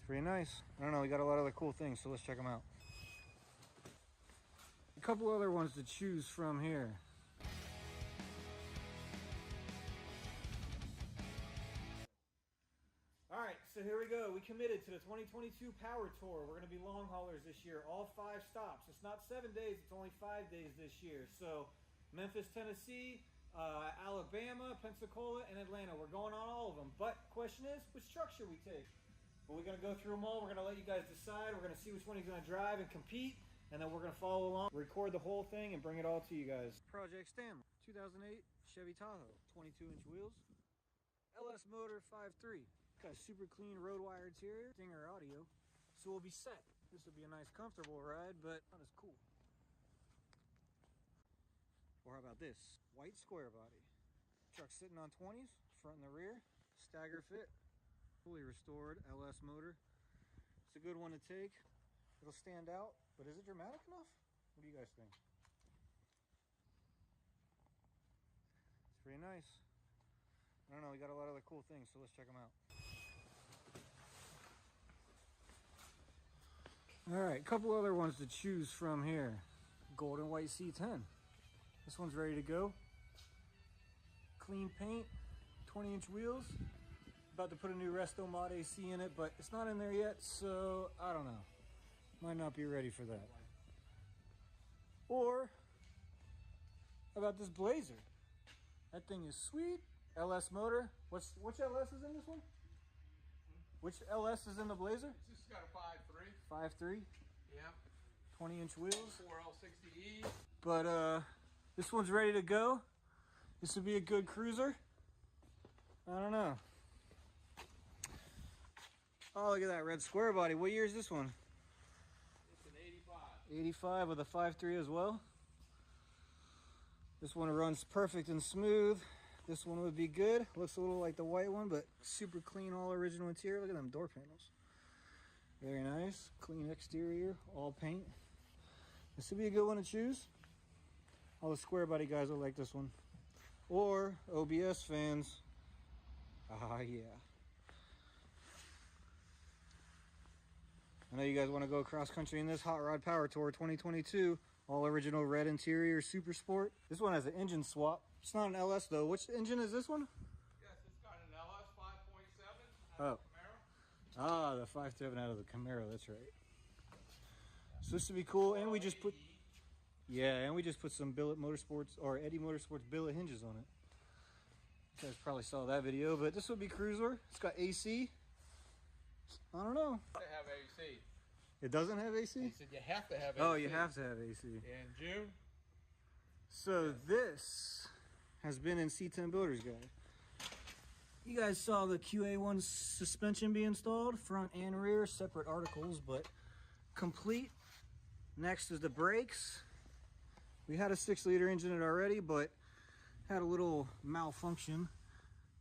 pretty nice. I don't know, we got a lot of other cool things, so let's check them out. A couple other ones to choose from here. All right, so here we go. We committed to the 2022 Power Tour. We're going to be long haulers this year, all 5 stops. It's not 7 days, it's only 5 days this year. So Memphis, Tennessee, Alabama, Pensacola, and Atlanta. We're going on all of them. But question is, which truck should we take? Well, we're going to go through them all. We're going to let you guys decide. We're going to see which one he's going to drive and compete. And then we're going to follow along, record the whole thing, and bring it all to you guys. Project Stanley, 2008 Chevy Tahoe, 22-inch wheels, LS motor 5.3. Got a super clean road wire interior, Stinger audio, so we'll be set. This will be a nice comfortable ride, but not as cool. Or how about this? White square body. Truck sitting on 20s, front and the rear, stagger fit, fully restored LS motor. It's a good one to take. It'll stand out, but is it dramatic enough? What do you guys think? It's pretty nice. I don't know, we got a lot of other cool things, so let's check them out. All right, a couple other ones to choose from here. Gold and white C10. This one's ready to go. Clean paint, 20-inch wheels. About to put a new Resto Mod AC in it, but it's not in there yet, so I don't know. Might not be ready for that. Or, how about this Blazer? That thing is sweet. LS motor. Which LS is in this one? Which LS is in the Blazer? It's just got a 5.3. 5.3? Yeah. 20-inch wheels. 4L60E. But this one's ready to go. This would be a good cruiser. I don't know. Oh, look at that red square body. What year is this one? It's an 85. 85 with a 5.3 as well. This one runs perfect and smooth. This one would be good. Looks a little like the white one, but super clean, all original interior. Look at them door panels. Very nice. Clean exterior, all paint. This would be a good one to choose. All the square body guys will like this one. Or OBS fans. Ah, yeah. I know you guys want to go cross country in this Hot Rod Power Tour 2022. All original red interior, super sport. This one has an engine swap. It's not an LS though. Which engine is this one? Yes, it's got an LS 5.7 out Oh. of the Camaro. Ah, the 5.7 out of the Camaro, that's right. So this would be cool. And we just put, yeah, and we just put some Billet Motorsports or Eddie Motorsports billet hinges on it. You guys probably saw that video, but this would be cruiser. It's got AC. I don't know. They have AC. It doesn't have AC? He said you have to have AC. Oh, you have to have AC. In June. So this has been in C10 Builder's Guide. You guys saw the QA1 suspension be installed, front and rear, separate articles, but complete. Next is the brakes. We had a 6-liter engine in it already, but had a little malfunction.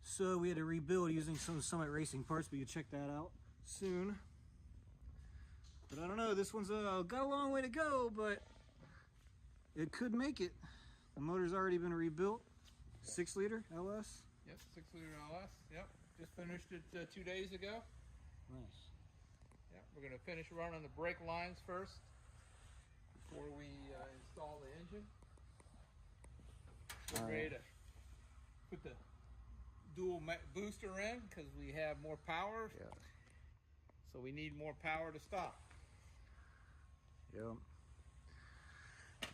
So we had to rebuild using some Summit Racing parts, but you check that out soon. But I don't know, this one's got a long way to go, but it could make it. The motor's already been rebuilt. 6-liter LS. Yep, 6-liter LS. Yep, just finished it 2 days ago. Nice. Yep, we're going to finish running the brake lines first before we install the engine. We're ready to put the dual booster in because we have more power. Yeah. So we need more power to stop. Yep.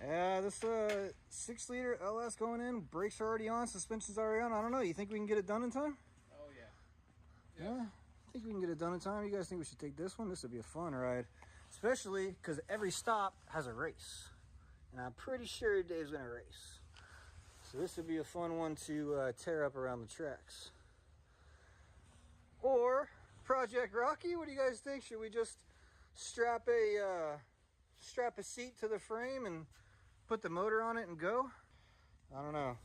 Yeah, this 6-liter LS going in. Brakes are already on. Suspension's already on. I don't know. You think we can get it done in time? Oh, yeah. Yeah. I think we can get it done in time. You guys think we should take this one? This would be a fun ride. Especially because every stop has a race. And I'm pretty sure Dave's going to race. So this would be a fun one to tear up around the tracks. Or Project Rocky, what do you guys think? Should we just strap a seat to the frame and put the motor on it and go? I don't know.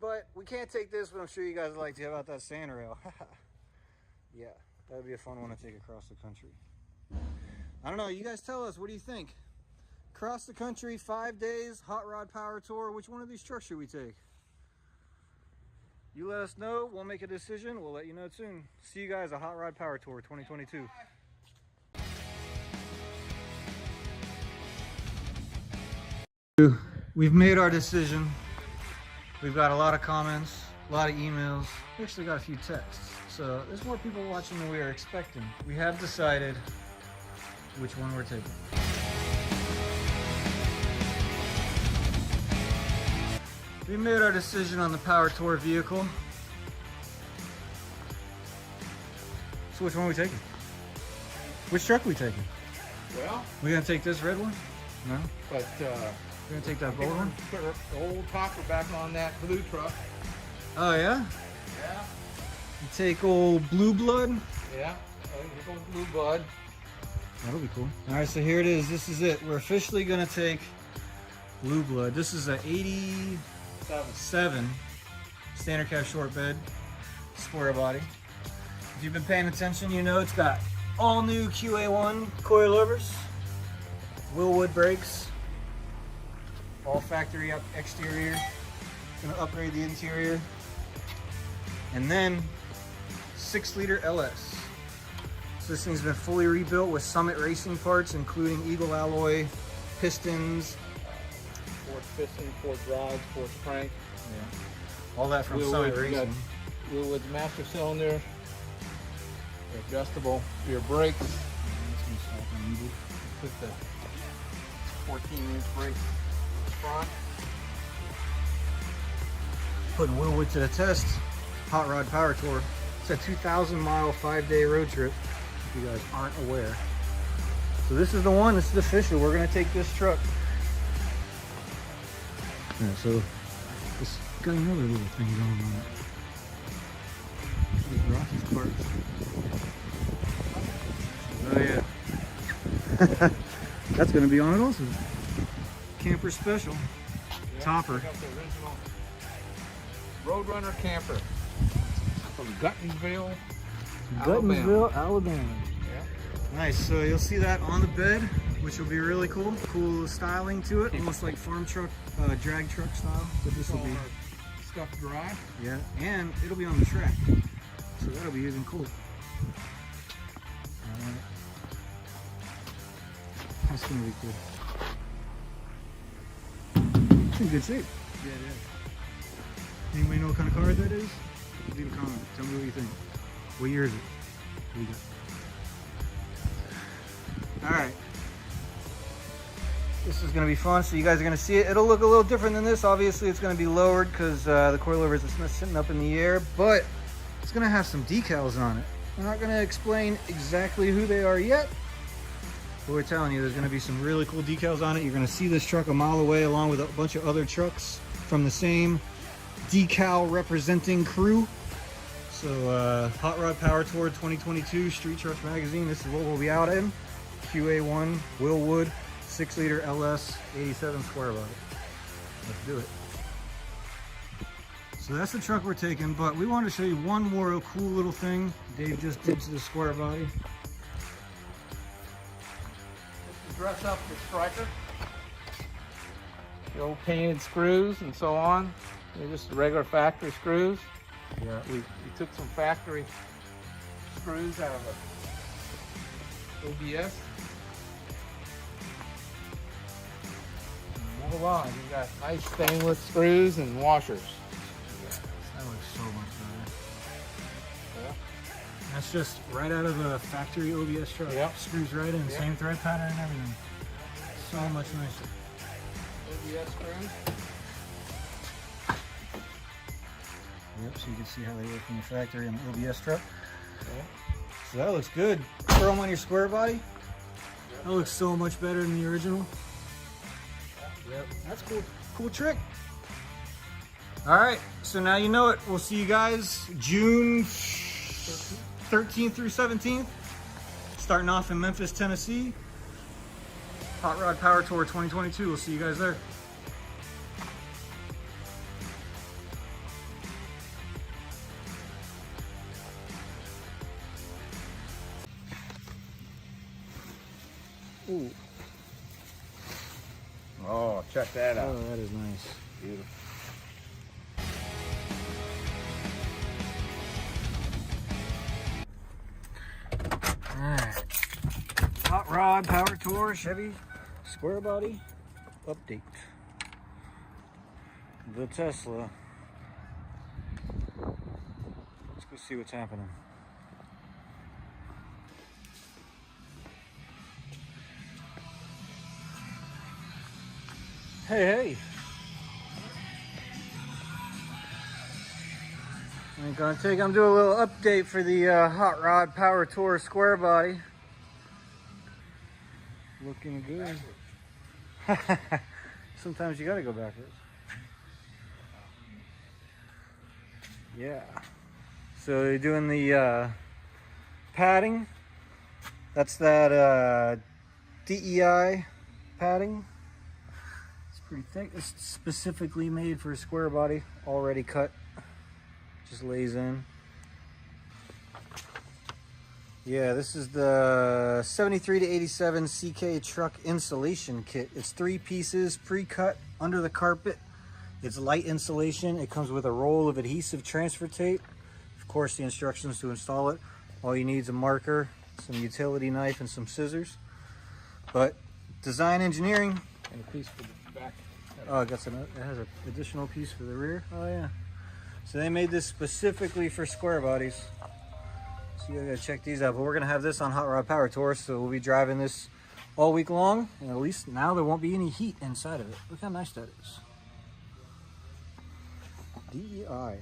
But we can't take this, but I'm sure you guys would like to. How about that sand rail? Yeah, that would be a fun one to take across the country. I don't know, you guys tell us, what do you think? Cross the country, 5 days, Hot Rod Power Tour. Which one of these trucks should we take? You let us know. We'll make a decision. We'll let you know soon. See you guys at Hot Rod Power Tour 2022. We've made our decision. We've got a lot of comments, a lot of emails. We actually got a few texts. So there's more people watching than we were expecting. We have decided which one we're taking. We made our decision on the Power Tour vehicle. So which one are we taking? Which truck are we taking? Well, we gonna take this red one? No? But we're gonna take that gold one? Put the old topper back on that blue truck. Oh yeah? Yeah. You take old Blue Blood? Yeah, old Blue Blood. That'll be cool. Alright, so here it is. This is it. We're officially gonna take Blue Blood. This is a 87 standard cab short bed, square body. If you've been paying attention, you know it's got all new QA1 coilovers, Wilwood brakes, all factory up exterior. Gonna upgrade the interior, and then 6-liter LS. So this thing's been fully rebuilt with Summit Racing parts, including Eagle alloy, pistons, Forged piston, forged rods, forged crank. Yeah. All that from Summit Racing. Wilwood's master cylinder. Adjustable rear brakes. Put the 14-inch brakes front. Putting Wilwood to the test. Hot Rod Power Tour. It's a 2,000-mile, 5-day road trip, if you guys aren't aware. So this is the one. This is official. We're going to take this truck. Yeah, so it's got another little thing going on. Rocky's parts. Oh yeah. That's going to be on it also. Camper special. Yeah, Topper. Got the original Roadrunner camper from Guttonville, Alabama. Yeah. Nice. So you'll see that on the bed, which will be really cool. Cool styling to it, almost like farm truck, drag truck style. But this will be stuffed dry. Yeah, and it'll be on the track, so that'll be even cool. That's gonna be cool. It's in good shape. Yeah, it is. Anybody know what kind of car that is? Leave a comment. Tell me what you think. What year is it? What do you got? Alright. This is going to be fun, so you guys are going to see it. It'll look a little different than this. Obviously, it's going to be lowered because the coilovers are sitting up in the air, but it's going to have some decals on it. We're not going to explain exactly who they are yet, but we're telling you there's going to be some really cool decals on it. You're going to see this truck a mile away along with a bunch of other trucks from the same decal representing crew. So Hot Rod Power Tour 2022 Street Trucks Magazine. This is what we'll be out in. QA1 Wilwood 6-liter LS 87 square body. Let's do it. So that's the truck we're taking, but we wanted to show you one more cool little thing Dave just did to the square body. This is dress up the striker. The old painted screws and so on. They're just regular factory screws. Yeah. We took some factory screws out of the OBS. And voila, you got nice stainless screws and washers. That looks so much better. Yeah. That's just right out of a factory OBS truck. Yep. Screws right in, Yep. same thread pattern and everything. So much nicer. OBS screws. Yep, so you can see how they work in the factory on the OBS truck. Yeah. So that looks good. Throw them on your square body. That looks so much better than the original. Yep, that's cool. Cool trick. All right, so now you know it. We'll see you guys June 13th through 17th. Starting off in Memphis, Tennessee. Hot Rod Power Tour 2022. We'll see you guys there. Ooh. Oh, check that out. Oh, that is nice. Beautiful. Rod Power Tour Chevy Square Body update. The Tesla. Let's go see what's happening. Hey. I'm doing a little update for the Hot Rod Power Tour Square Body. Looking good. Sometimes you gotta go backwards. Yeah. So they're doing the padding. That's that DEI padding. It's pretty thick. It's specifically made for a square body, already cut. Just lays in. Yeah, this is the 73 to 87 CK truck insulation kit. It's 3 pieces, pre-cut under the carpet. It's light insulation. It comes with a roll of adhesive transfer tape. Of course, the instructions to install it. All you need is a marker, some utility knife, and some scissors. But design engineering. And a piece for the back. Oh, it has an additional piece for the rear. Oh yeah. So they made this specifically for square bodies. So you gotta check these out. But we're gonna have this on Hot Rod Power Tour, so we'll be driving this all week long. And at least now there won't be any heat inside of it. Look how nice that is. DEI.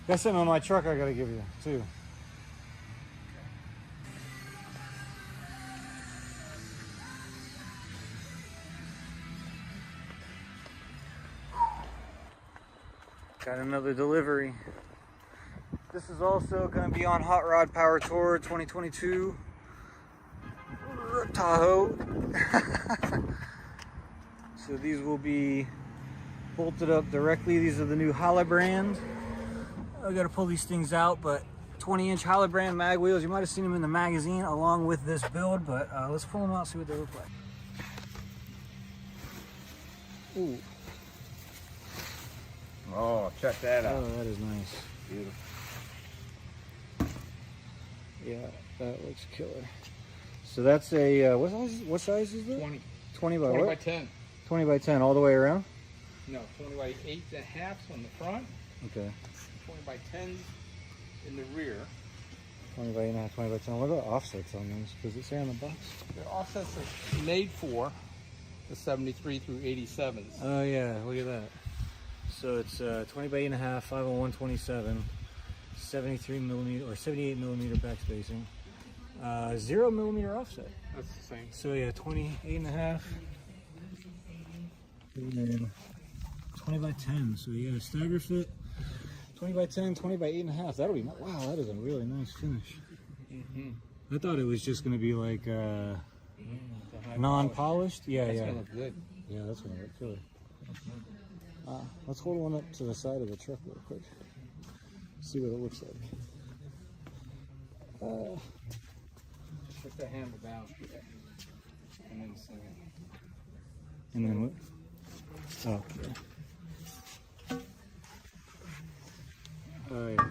Got something on my truck I gotta give you too. Got another delivery. This is also going to be on Hot Rod Power Tour 2022 Tahoe. So these will be bolted up directly. These are the new Brand. I got to pull these things out, but 20-inch Brand mag wheels. You might have seen them in the magazine along with this build, but let's pull them out, see what they look like. Ooh. Oh, check that out. Oh, that is nice. Beautiful. Yeah, that looks killer. So that's a, what size is that? 20. 20 by 20 what? by 10. 20 by 10 all the way around? No, 20 by 8.5 on the front. Okay. 20 by 10 in the rear. 20 by 8.5, 20 by 10. What are the offsets on those? Does it say on the box? The offsets are made for the 73 through 87s. Oh yeah, look at that. So it's 20 by 8.5, 501/27, 73 millimeter or 78 millimeter back spacing, 0 millimeter offset. That's the same. So yeah, 28.5, and then 20 by 10. So you got a stagger fit, 20 by 10, 20 by 8.5. That'll be, wow, that is a really nice finish. I thought it was just going to be like non-polished. Yeah, That's yeah. gonna look good. Yeah, that's going to look killer. Let's hold one up to the side of the truck real quick. See what it looks like. Put the handle down. And then swing it. And then what? Oh, okay. Oh, yeah.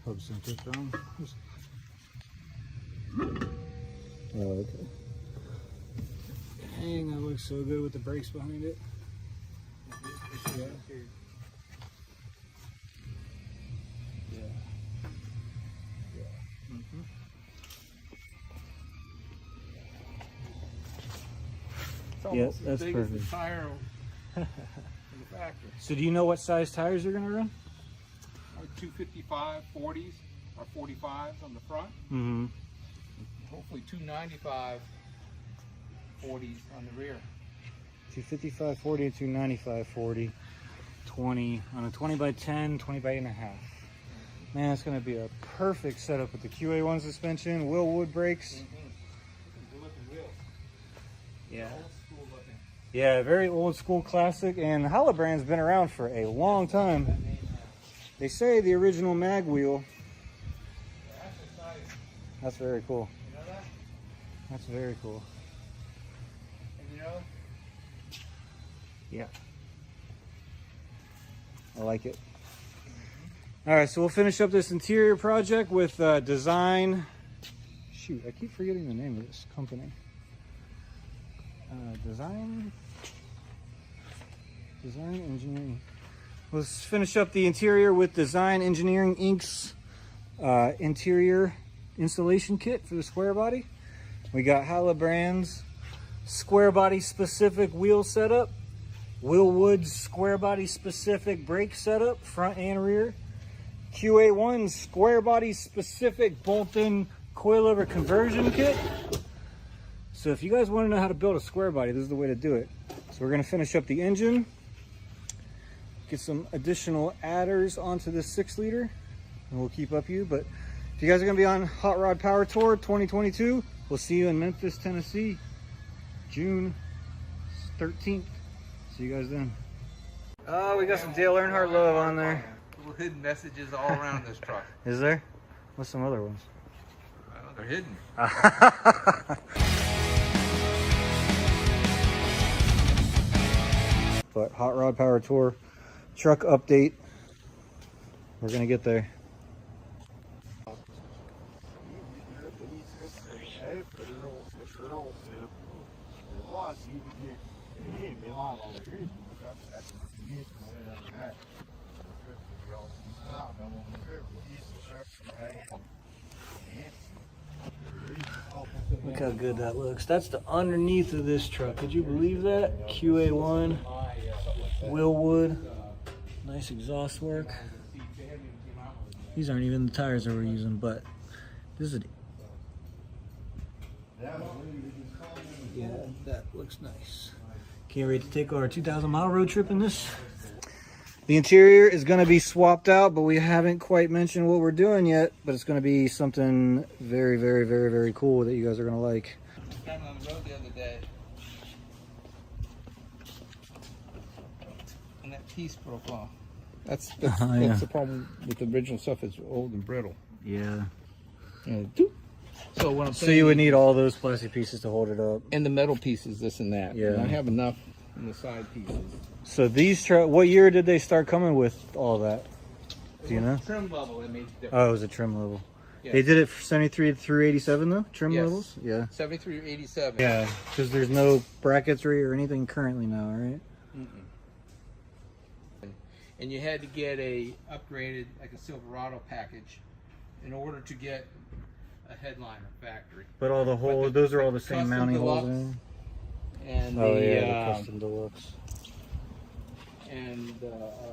Hub center from. Oh, okay. Dang, that looks so good with the brakes behind it. Yeah. It's almost that's as big perfect. as the tire in the factory. So do you know what size tires you're gonna run? 255 40s or 45s on the front. Mm-hmm. Hopefully 295 40s on the rear. 255 40 and 295 40. 20 on a 20 by 10, 20 by 8.5. Man, it's gonna be a perfect setup with the QA1 suspension, Wilwood brakes. Yeah. Yeah, very old school classic, and Brand's been around for a long time. They say the original mag wheel. That's very cool. That's very cool. And you know, yeah, I like it. All right, so we'll finish up this interior project with design. Shoot, I keep forgetting the name of this company. Design Engineering. Let's finish up the interior with Design Engineering Inc.'s interior installation kit for the square body. We got Halibran's square body specific wheel setup, Wilwood's square body specific brake setup, front and rear, QA1's square body specific bolt-in coilover conversion kit. So if you guys want to know how to build a square body, this is the way to do it. So we're going to finish up the engine, get some additional adders onto this 6-liter, and we'll keep up you. But if you guys are going to be on Hot Rod Power Tour 2022, we'll see you in Memphis, Tennessee, June 13th. See you guys then. Oh, we got some Dale Earnhardt love on there. little hidden messages all around this truck. Is there? What's some other ones? Well, they're hidden. But Hot Rod Power Tour truck update. We're gonna get there. Look how good that looks. That's the underneath of this truck. Could you believe that? QA1, Wilwood, nice exhaust work. These aren't even the tires that we're using, but this is yeah, that looks nice. Can't wait to take our 2,000-mile road trip in this. The interior is going to be swapped out, but we haven't quite mentioned what we're doing yet. But it's going to be something very, very, very, very cool that you guys are going to like. Driving on the road the other day, and that piece broke off. That's yeah. the problem with the original stuff. It's old and brittle. Yeah. So what I'm saying, So you would need all those plastic pieces to hold it up. and the metal pieces, this and that. Yeah. And I have enough in the side pieces. So these what year did they start coming with all that? Do you know? Trim level, it made the difference. Oh, it was a trim level. Yes. They did it for 73 through 87 though? Trim Yes. levels? Yeah. 73 or 87. Yeah, because there's no bracketry or anything currently now, right? And you had to get a upgraded, like a Silverado package, in order to get a headliner factory. But all the holes, those are all the same custom mounting holes. deluxe And Oh the, yeah, the custom deluxe. And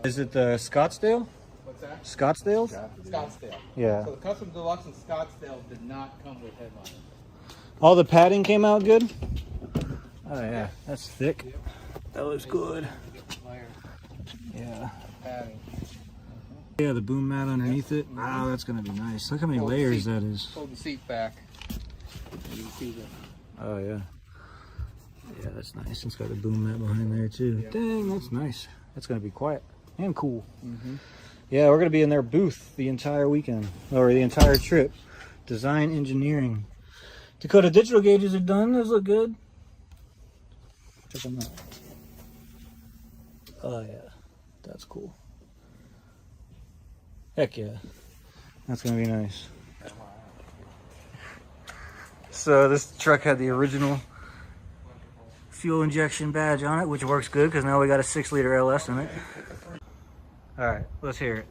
Is it the Scottsdale? what's that? Scottsdale's? Scottsdale. Yeah. So the custom deluxe and Scottsdale did not come with headliners. All the padding came out good? Oh yeah, that's thick. Yep. That looks good. Layer Yeah. padding. Yeah, the boom mat underneath it. Wow, that's gonna be nice. Look how many layers that is. Hold the seat back. You can see the. Oh yeah. Yeah, that's nice. It's got a boom mat behind there too. Yep. Dang, that's nice. That's gonna be quiet and cool. Yeah, we're gonna be in their booth the entire weekend, or the entire trip. Design Engineering. Dakota digital gauges are done. Those look good. Check them out. Oh yeah, that's cool. Heck yeah, that's gonna be nice. So this truck had the original fuel injection badge on it, which works good because now we got a 6-liter LS in it. All right, let's hear it.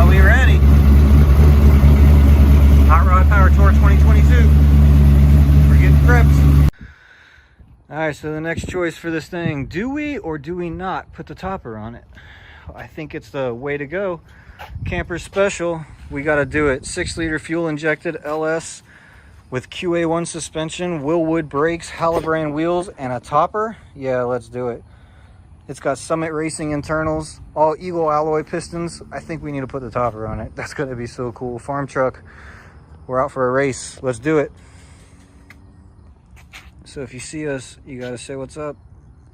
We ready? Hot Rod Power Tour 2022. We're getting prepped. All right, so the next choice for this thing, do we or do we not put the topper on it? I think it's the way to go. Camper special, we got to do it. 6-liter fuel injected LS with QA1 suspension, Wilwood brakes, Halibran wheels, and a topper. Yeah, let's do it. It's got Summit Racing internals, all Eagle alloy pistons. I think we need to put the topper on it. That's gonna be so cool. Farm truck, we're out for a race. Let's do it. So if you see us, you gotta say what's up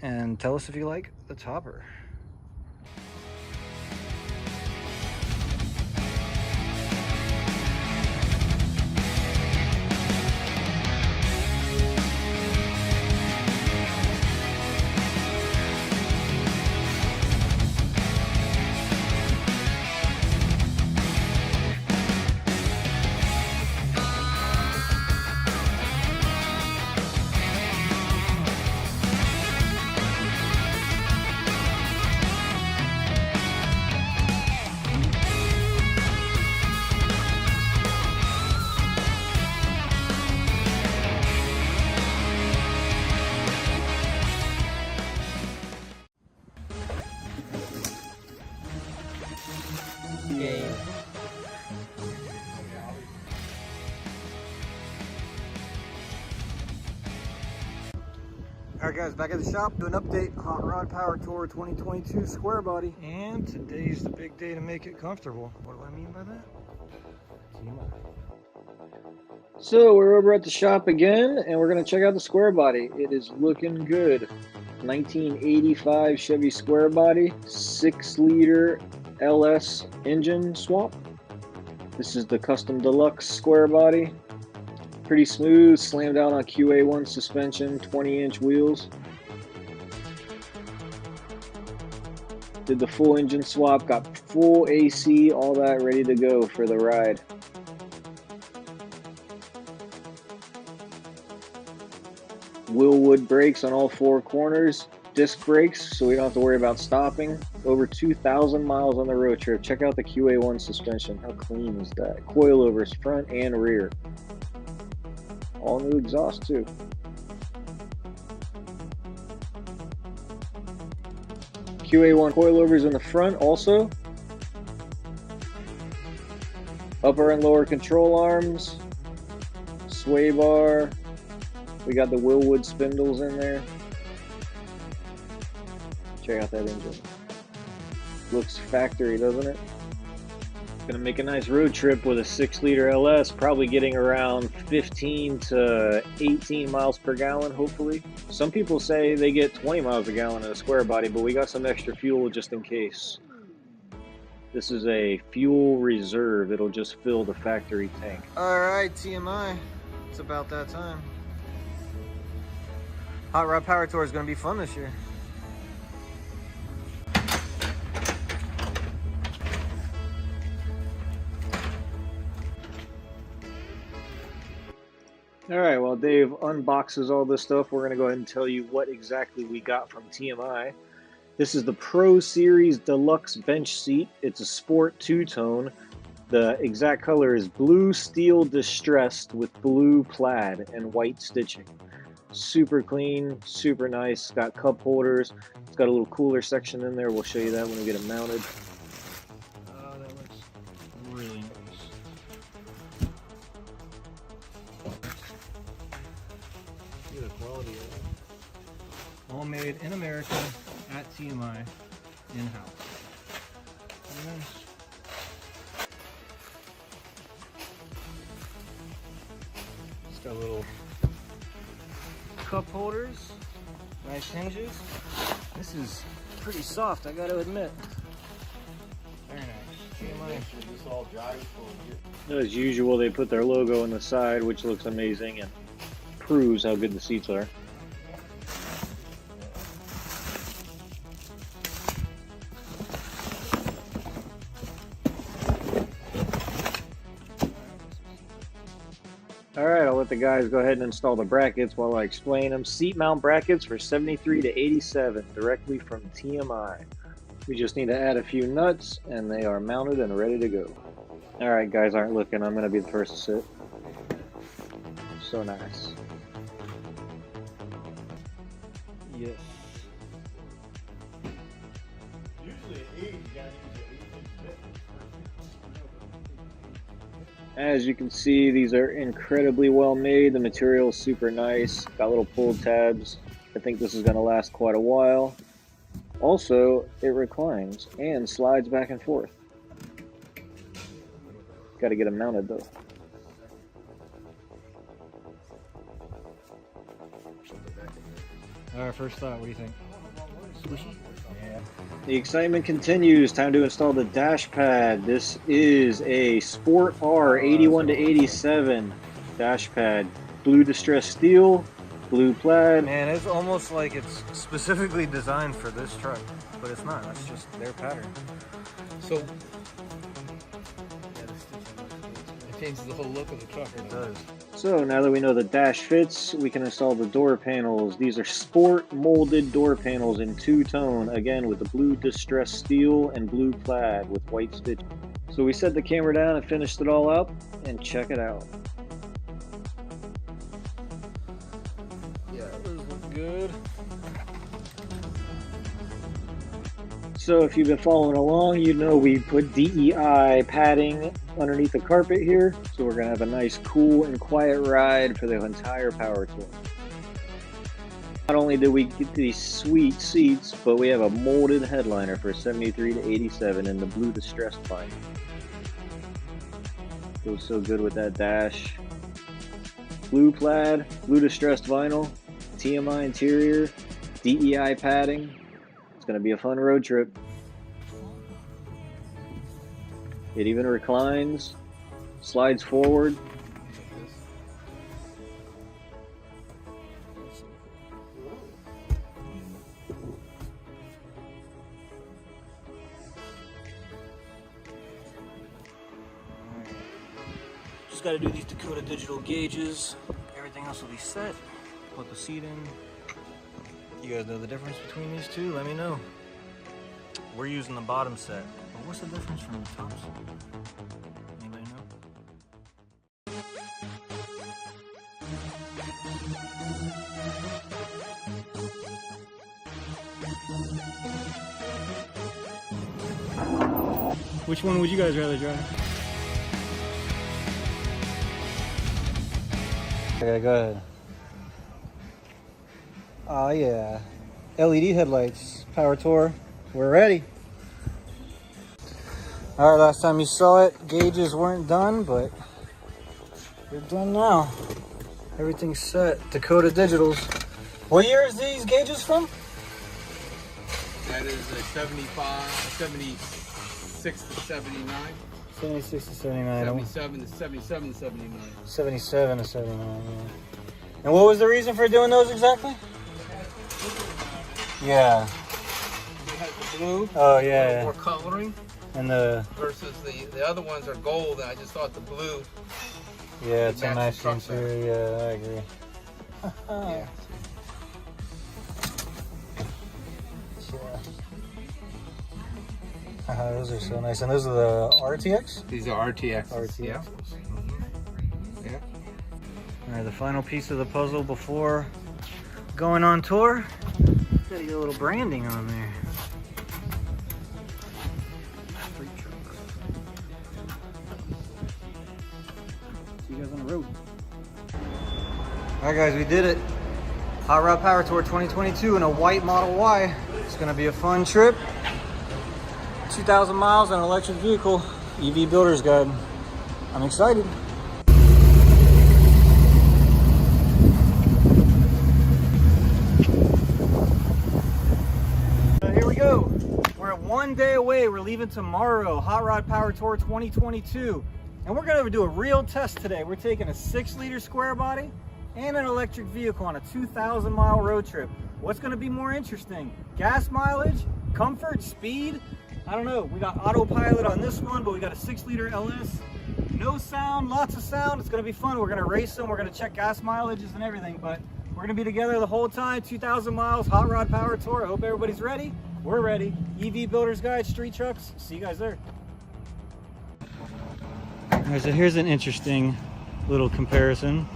and tell us if you like the topper. game. Alright guys, back at the shop, do an update, Hot Rod Power Tour 2022 square body. And today's the big day to make it comfortable. What do I mean by that? So we're over at the shop again, and we're going to check out the square body. It is looking good. 1985 Chevy square body, 6-liter LS engine swap. This is the custom deluxe square body. Pretty smooth, slammed out on QA1 suspension, 20-inch wheels. Did the full engine swap, got full AC, all that ready to go for the ride. Wilwood brakes on all 4 corners, disc brakes, so we don't have to worry about stopping. Over 2,000 miles on the road trip. Check out the QA1 suspension. How clean is that? Coilovers front and rear. All new exhaust too. QA1 coilovers in the front also. Upper and lower control arms. Sway bar. We got the Wilwood spindles in there. Check out that engine. Looks factory, doesn't it? Gonna make a nice road trip with a 6-liter LS, probably getting around 15 to 18 miles per gallon, hopefully. Some people say they get 20 miles a gallon in a square body, but we got some extra fuel just in case. This is a fuel reserve. It'll just fill the factory tank. Alright, TMI. It's about that time. Hot Rod Power Tour is going to be fun this year. Alright, while Dave unboxes all this stuff, we're going to go ahead and tell you what exactly we got from TMI. This is the Pro Series Deluxe Bench Seat. It's a sport two-tone. The exact color is blue steel distressed with blue plaid and white stitching. Super clean, super nice. Got cup holders. It's got a little cooler section in there. We'll show you that when we get it mounted. Oh, that looks really nice. Look at the quality of it. All made in America at TMI in-house. Very nice. It's got little cup holders, nice hinges. This is pretty soft, I gotta admit. Very nice. TMI. As usual, they put their logo on the side, which looks amazing and proves how good the seats are. Alright, I'll let the guys go ahead and install the brackets while I explain them. Seat mount brackets for 73 to 87, directly from TMI. We just need to add a few nuts, and they are mounted and ready to go. Alright, guys aren't looking. I'm going to be the first to sit. So nice. Yes. As you can see, these are incredibly well made. The material is super nice. Got little pull tabs. I think this is going to last quite a while. Also, it reclines and slides back and forth. Got to get them mounted though. Alright, first thought, what do you think? Squishy? Yeah. The excitement continues. Time to install the dash pad. This is a Sport R 81 to 87 dash pad. Blue distressed steel, blue plaid. Man, it's almost like it's specifically designed for this truck, but it's not. That's just their pattern. So it changes the whole look of the truck. It does. So now that we know the dash fits, we can install the door panels. These are sport molded door panels in two-tone, again with the blue distressed steel and blue plaid with white stitch. So we set the camera down and finished it all up, and check it out. Yeah, those look good. So if you've been following along, you know we put DEI padding underneath the carpet here. So we're gonna have a nice cool and quiet ride for the entire power tour. Not only did we get these sweet seats, but we have a molded headliner for 73 to 87 in the blue distressed vinyl. Goes so good with that dash. Blue plaid, blue distressed vinyl, TMI interior, DEI padding. It's going to be a fun road trip. It even reclines, slides forward. Just got to do these Dakota digital gauges. Everything else will be set. Put the seat in. You guys know the difference between these two? Let me know. We're using the bottom set. But what's the difference from the tops? Anybody know? Which one would you guys rather drive? Okay, go ahead. Oh yeah, LED headlights, power tour, we're ready. All right, last time you saw it, gauges weren't done, but we're done now. Everything's set. Dakota Digitals. What year is these gauges from? That is a 76 to 79. 76 to 79. 77 to 77 to 79. 77 to 79, yeah. And what was the reason for doing those exactly? Yeah. We had the blue. Oh, yeah. More coloring. And the... Versus the other ones are gold, and I just thought the blue. Yeah, it's a nice interior. Yeah, I agree. Yeah. Those are so nice. And those are the RTX? These are RTX. RTX. Yeah. Yeah. All right, the final piece of the puzzle before going on tour. Gotta get a little branding on there. See you guys on the road. All right, guys, we did it. Hot Rod Power Tour 2022 in a white Model Y. It's gonna be a fun trip. 2,000 miles on an electric vehicle, EV Builder's Guide. I'm excited. Here we go. We're 1 day away. We're leaving tomorrow. Hot Rod Power Tour 2022. And we're gonna do a real test today. We're taking a 6-liter square body and an electric vehicle on a 2,000 mile road trip. What's gonna be more interesting? Gas mileage, comfort, speed? I don't know. We got autopilot on this one, but we got a 6-liter LS. No sound, lots of sound. It's gonna be fun. We're gonna race them. We're gonna check gas mileages and everything, but we're gonna be together the whole time. 2,000 miles, Hot Rod Power Tour. I hope everybody's ready. We're ready. EV Builder's Guide, street trucks. See you guys there. All right, so here's an interesting little comparison.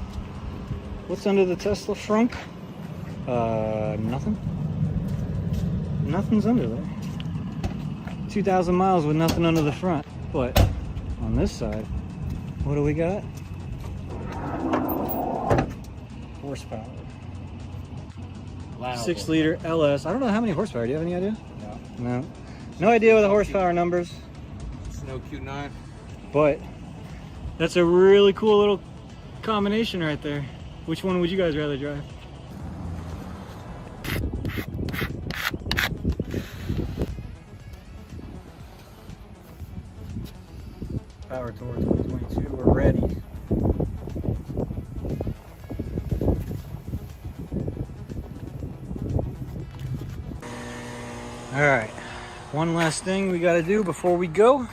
What's under the Tesla frunk? Nothing. Nothing's under there. 2,000 miles with nothing under the front. But on this side, what do we got? Horsepower. Wow. 6-liter LS. I don't know how many horsepower. Do you have any idea? No. No. No idea what the horsepower numbers. It's no Q9. But that's a really cool little combination right there. Which one would you guys rather drive? Power Tour 2022, we're ready. All right, one last thing we gotta do before we go.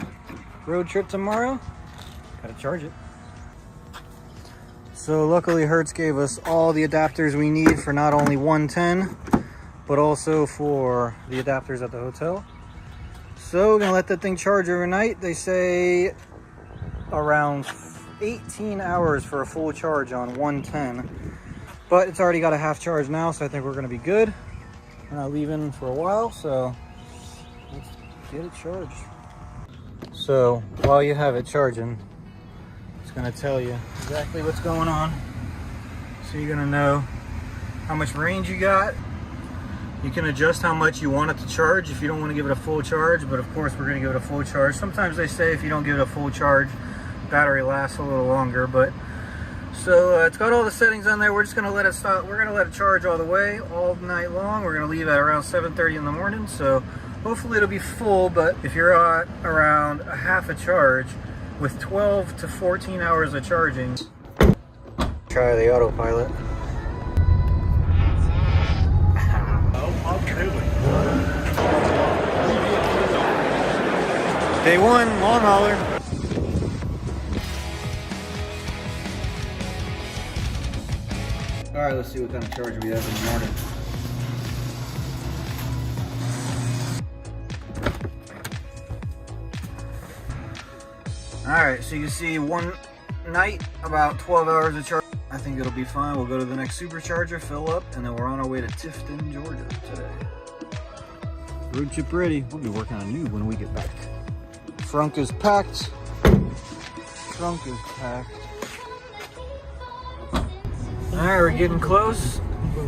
Road trip tomorrow, gotta charge it. So luckily Hertz gave us all the adapters we need for not only 110, but also for the adapters at the hotel. So we're gonna let that thing charge overnight. They say around 18 hours for a full charge on 110, but it's already got a half charge now, so I think we're gonna be good. We're not leaving for a while, so let's get it charged. So while you have it charging, it's going to tell you exactly what's going on. So you're going to know how much range you got. You can adjust how much you want it to charge if you don't want to give it a full charge, but of course we're going to give it a full charge. Sometimes they say if you don't give it a full charge, battery lasts a little longer, but so it's got all the settings on there. We're just going to let it stop. We're going to let it charge all the way, all night long. We're going to leave at around 7:30 in the morning, so hopefully it'll be full, but if you're at around a half a charge with 12 to 14 hours of charging, try the autopilot. Day one, long hauler. All right, let's see what kind of charger we have in the morning. All right, so you can see one night, about 12 hours of charge. I think it'll be fine. We'll go to the next supercharger, fill up, and then we're on our way to Tifton, Georgia today. Road trip ready. We'll be working on you when we get back. Trunk is packed. Trunk is packed. All right, we're getting close.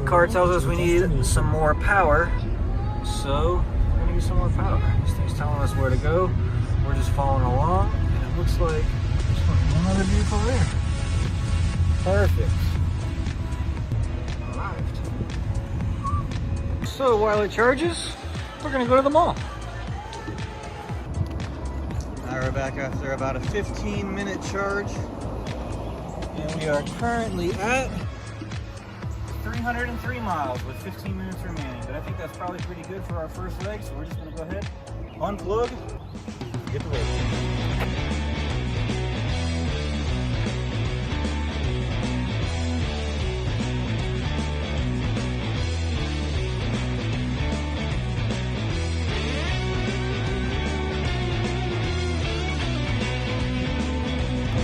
Car tells us we need some more power, so we're gonna get some more power. This thing's telling us where to go. We're just following along, and it looks like there's another vehicle there. Perfect. Arrived. So while it charges, we're gonna go to the mall. Now we're back after about a 15-minute charge, and we are currently at 303 miles with 15 minutes remaining. But I think that's probably pretty good for our first leg, so we're just gonna go ahead, unplug, get the way.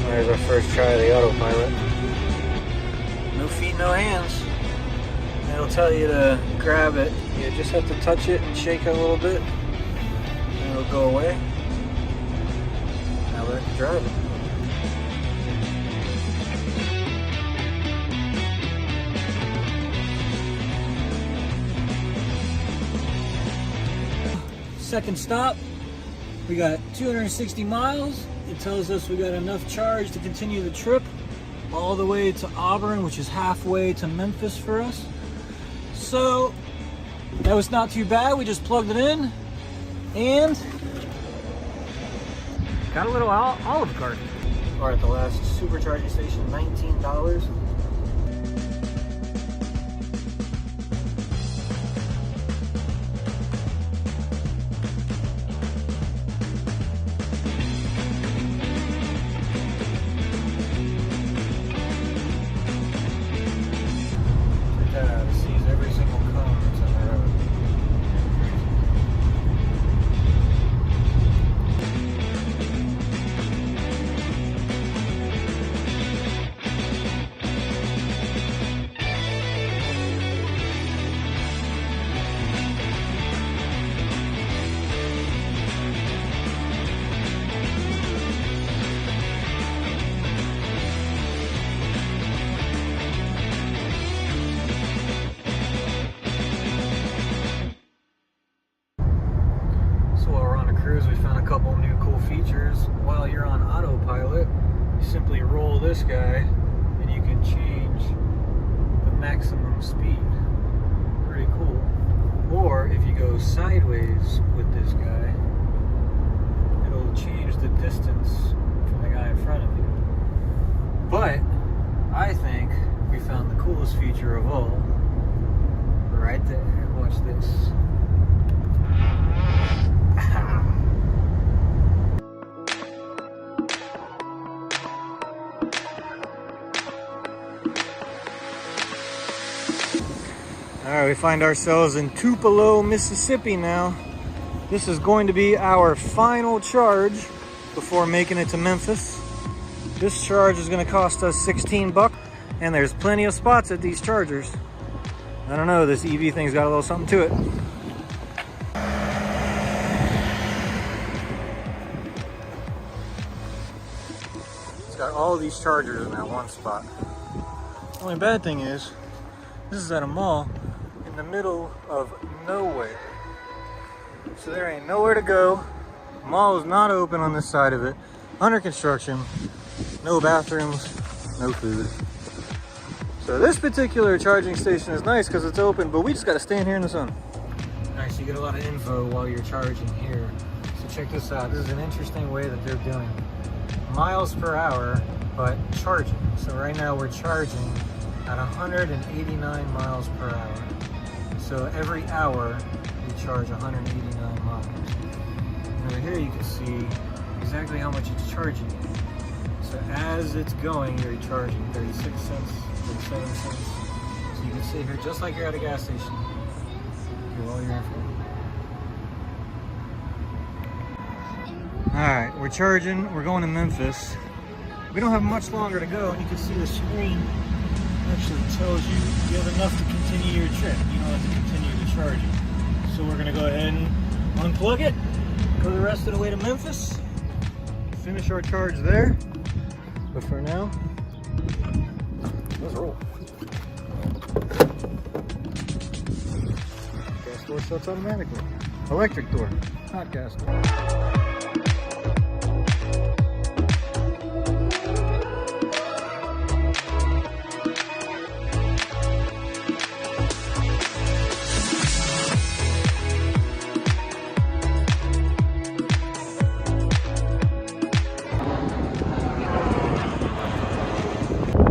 There's our first try of the autopilot. No feet, no hands. It'll tell you to grab it. You just have to touch it and shake it a little bit, and it'll go away. Now we're to drive it. Second stop. We got 260 miles. It tells us we got enough charge to continue the trip all the way to Auburn, which is halfway to Memphis for us. So that was not too bad. We just plugged it in and got a little Olive Garden. We're at the last supercharging station, $19. We found a couple new cool features. While you're on autopilot, you simply roll this guy and you can change the maximum speed. Pretty cool. Or if you go sideways with this guy, it'll change the distance from the guy in front of you. But I think we found the coolest feature of all right there. Watch this. Alright, we find ourselves in Tupelo, Mississippi now. This is going to be our final charge before making it to Memphis. This charge is going to cost us $16, and there's plenty of spots at these chargers. I don't know, this EV thing's got a little something to it. It's got all of these chargers in that one spot. The only bad thing is, this is at a mall in the middle of nowhere. So there ain't nowhere to go. The mall is not open on this side of it. Under construction. No bathrooms, no food. So this particular charging station is nice because it's open, but we just got to stand here in the sun. Alright, so you get a lot of info while you're charging here. So check this out. This is an interesting way that they're doing it. Miles per hour, but charging. So right now we're charging at 189 miles per hour. So every hour we charge 189 miles. And over here you can see exactly how much it's charging. So as it's going, you're charging 36 cents, 37 cents. So you can sit here just like you're at a gas station. Do all your info. Alright, we're charging. We're going to Memphis. We don't have much longer to go, and you can see the screen actually tells you you have enough to continue your trip. You don't have to continue the charging. So we're going to go ahead and unplug it, go the rest of the way to Memphis, finish our charge there. But for now, let's roll. Gas door shuts automatically. Electric door, not gas door.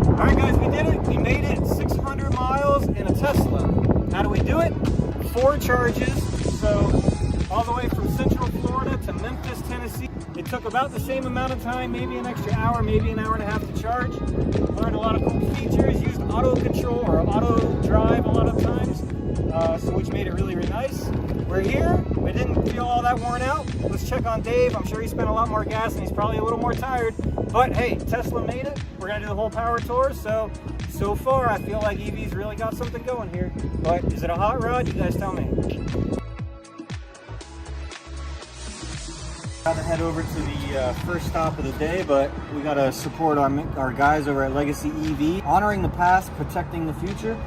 Alright guys, we did it. We made it 600 miles in a Tesla. How do we do it? 4 charges. So all the way from Central Florida to Memphis, Tennessee. It took about the same amount of time, maybe an extra hour, maybe an hour and a half to charge. Learned a lot of cool features, used auto control or auto drive a lot of times, so which made it really, really nice. We're here. We didn't feel all that worn out. Let's check on Dave. I'm sure he spent a lot more gas and he's probably a little more tired. But hey, Tesla made it. We're gonna do the whole power tour. So far, I feel like EV's really got something going here. But is it a hot rod? You guys tell me. Got to head over to the first stop of the day, but we got to support our guys over at Legacy EV, honoring the past, protecting the future.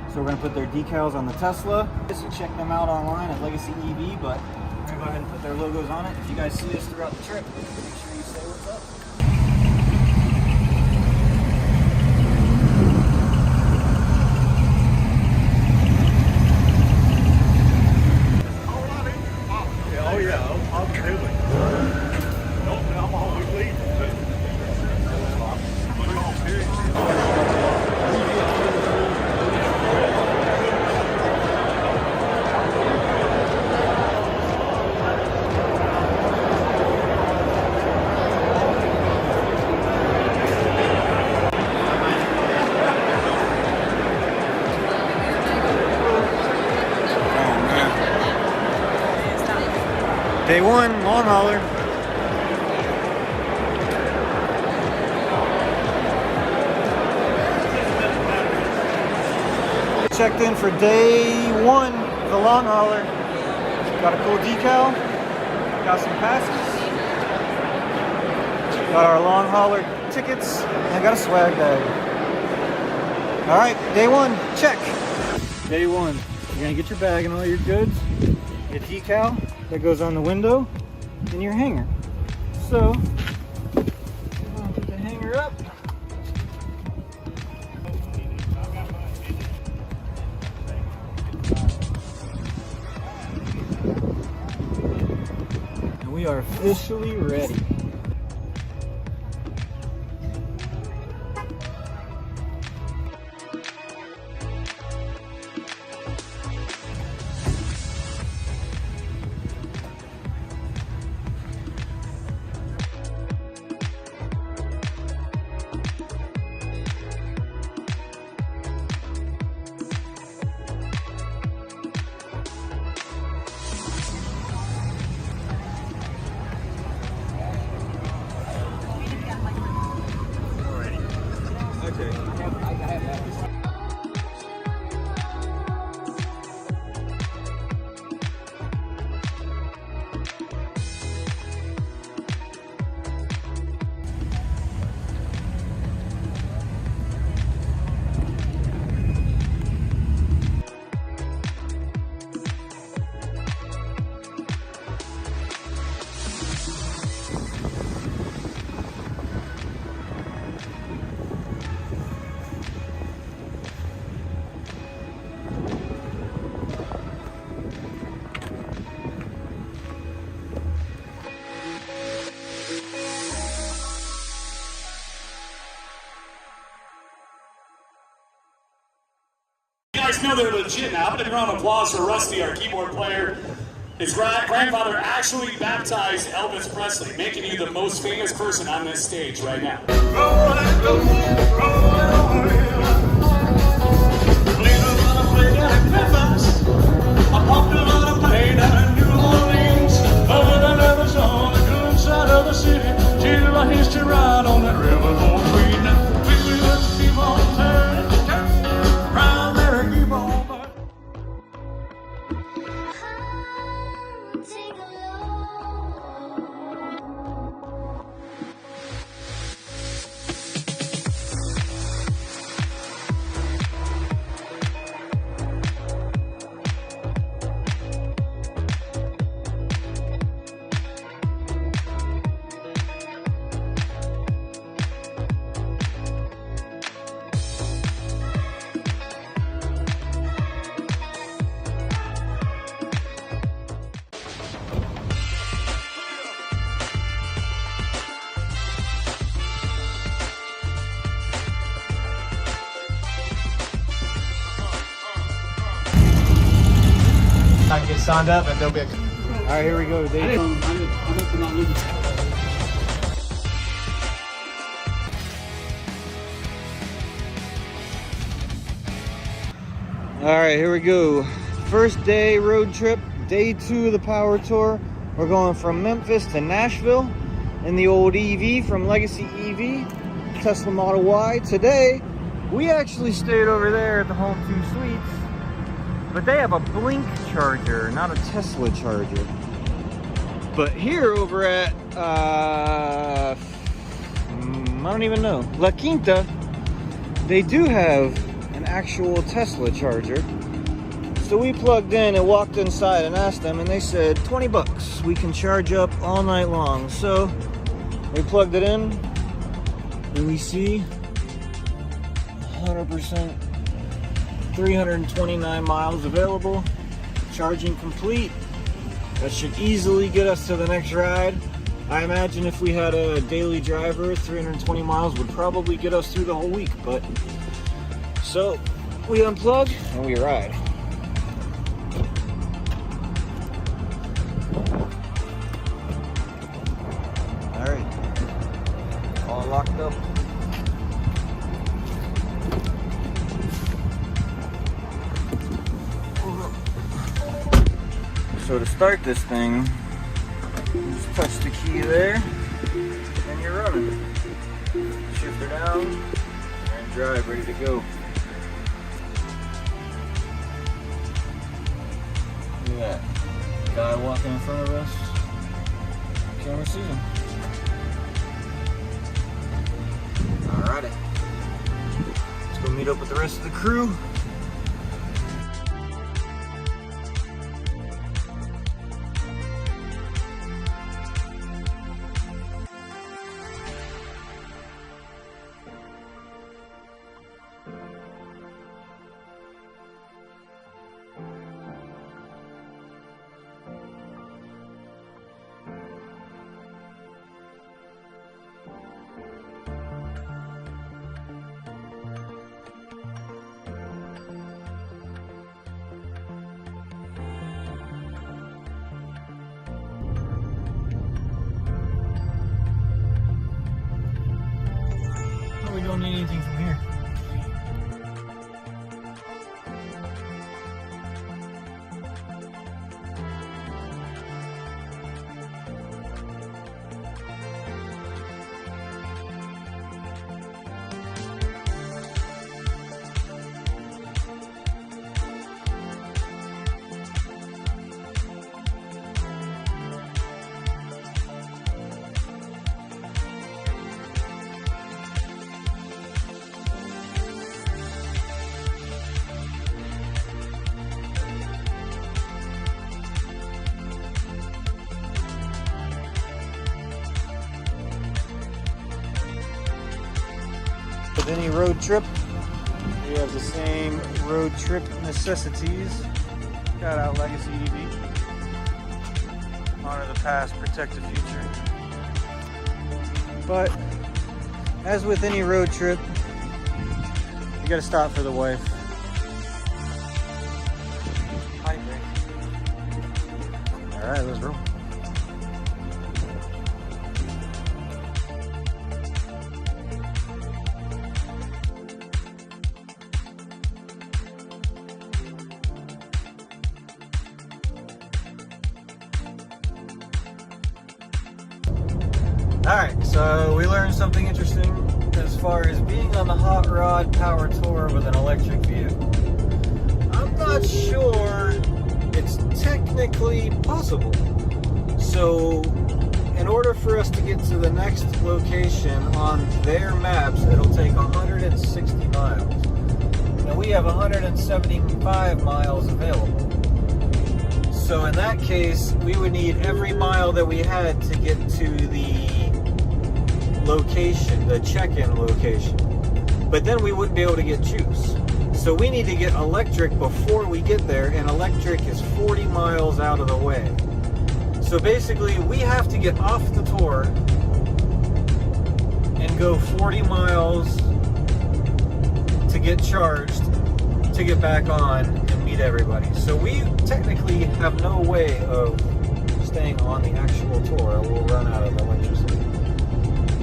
So we're going to put their decals on the Tesla. So check them out online at Legacy EV, but we're going to go ahead and put their logos on it. If you guys see us throughout the trip, make sure you say what's up. Oh yeah, absolutely. No, I'm always leaving. Day one, long hauler. Checked in for day one, the long hauler. Got a cool decal, got some passes, got our long hauler tickets, and I got a swag bag. All right, day one, check. Day one, you're gonna get your bag and all your goods, your decal that goes on the window, and your hanger. So, I'm gonna put the hanger up. And we are officially ready. know they're legit now. I've been a round of applause for Rusty, our keyboard player. His grandfather actually baptized Elvis Presley, making you the most famous person on this stage right now. Memphis. I popped a lot of pain down in New Orleans, but I never saw the good side of the city till I hitched a ride on that river called Queen. We just keep on turning, turning, round there and keep on burning. I can get signed up and there'll be a... All right, here we go, Dave. All right, here we go. First day road trip, day 2 of the power tour. We're going from Memphis to Nashville in the old EV from Legacy EV, Tesla Model Y. Today, we actually stayed over there at the Home 2 Suites, but they have a Blink charger, not a Tesla charger. But here over at, I don't even know, La Quinta, they do have an actual Tesla charger. So we plugged in and walked inside and asked them, and they said 20 bucks. We can charge up all night long. So we plugged it in and we see 100%, 329 miles available, charging complete. That should easily get us to the next ride. I imagine if we had a daily driver, 320 miles would probably get us through the whole week. But so we unplug and we ride. All right, all locked up. So to start this thing, just touch the key there, and you're running. Shift her down, and drive, ready to go. Look at that. Guy walking in front of us. Camera sees him. Alrighty. Let's go meet up with the rest of the crew. We don't need anything from here. With any road trip, we have the same road trip necessities. Shout out Legacy EV. Honor the past, protect the future. But as with any road trip, you gotta stop for the wife. All right, let's roll. Alright, so we learned something interesting as far as being on the hot rod power tour with an electric vehicle. I'm not sure it's technically possible. So, in order for us to get to the next location on their maps, it'll take 160 miles. Now we have 175 miles available. So in that case, we would need every mile that we had to get to the location, the check-in location. But then we wouldn't be able to get juice. So we need to get electric before we get there, and electric is 40 miles out of the way. So basically, we have to get off the tour and go 40 miles to get charged, to get back on and meet everybody. So we technically have no way of staying on the actual tour. We'll run out of electricity.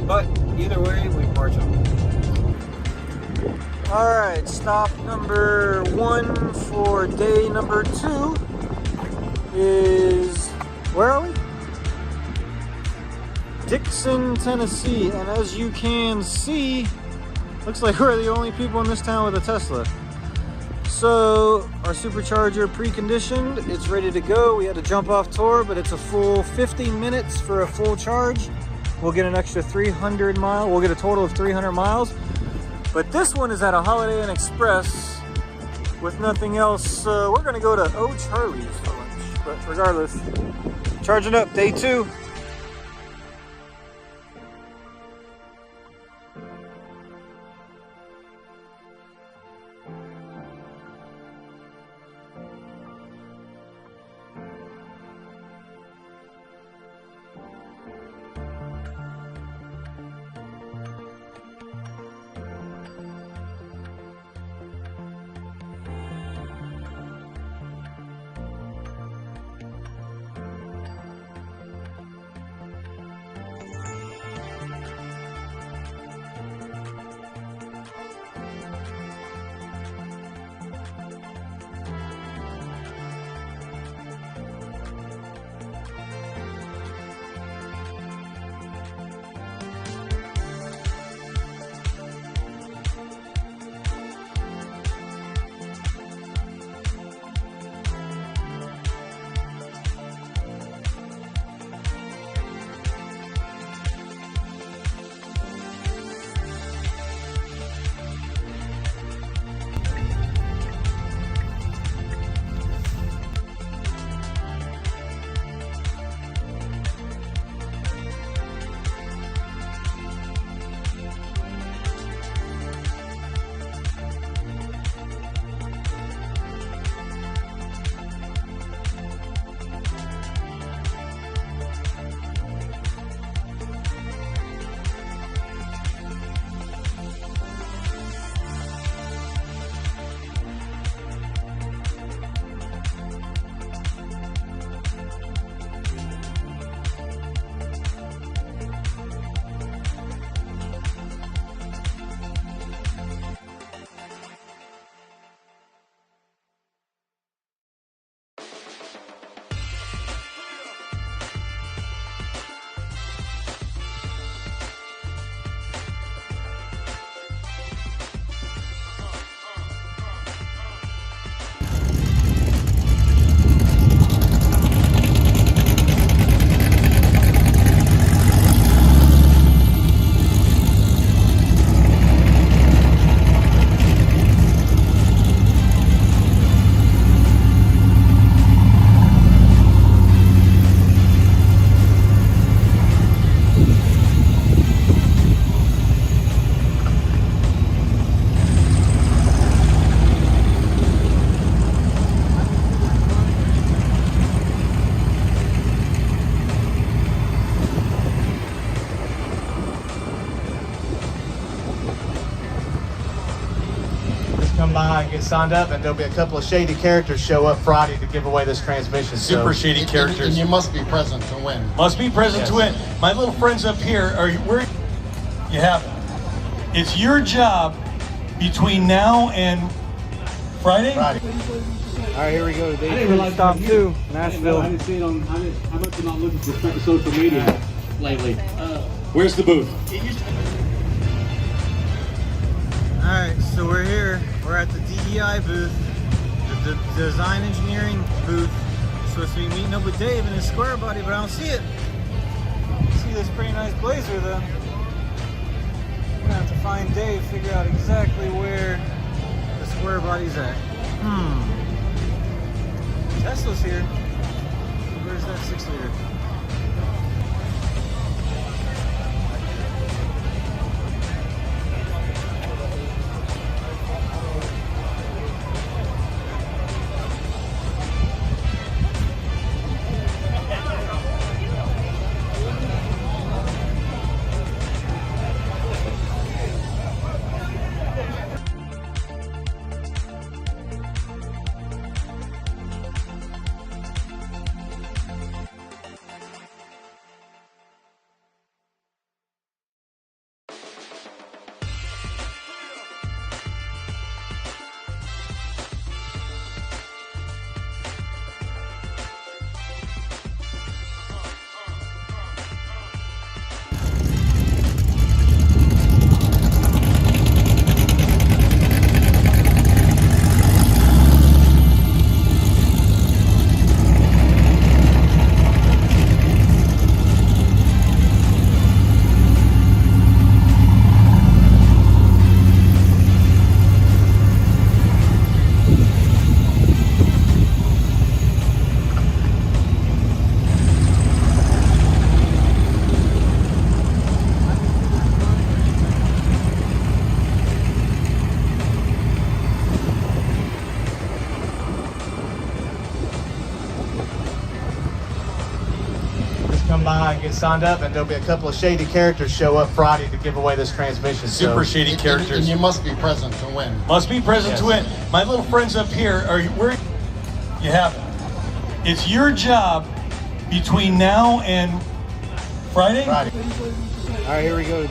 But either way, we march on. Alright, stop number 1 for day number 2 is, where are we? Dixon, Tennessee. And as you can see, looks like we're the only people in this town with a Tesla. So our supercharger preconditioned, it's ready to go. We had to jump off tour, but it's a full 50 minutes for a full charge. We'll get an extra 300 miles. We'll get a total of 300 miles. But this one is at a Holiday Inn Express with nothing else. We're gonna go to O'Charlie's for lunch. But regardless, charging up, day 2. come by and get signed up, and there'll be a couple of shady characters show up Friday to give away this transmission. Super shady characters. And you must be present to win. Must be present to win. My little friends up here, you have it. It's your job between now and Friday. All right, here we go. Stop 2, Nashville. I didn't see it on. How about you not looking for social media lately? Where's the booth? All right, so we're here. We're at the DEI booth, the design engineering booth. Supposed to be meeting up with Dave in his square body, but I don't see it. See this pretty nice blazer though. I'm gonna have to find Dave, figure out exactly where the square body's at. Tesla's here. Where's that 6-liter? Come by and get signed up, and there'll be a couple of shady characters show up Friday to give away this transmission. Super shady characters. And you must be present to win. Must be present to win. My little friends up here, you have it. It's your job between now and Friday. All right, here we go.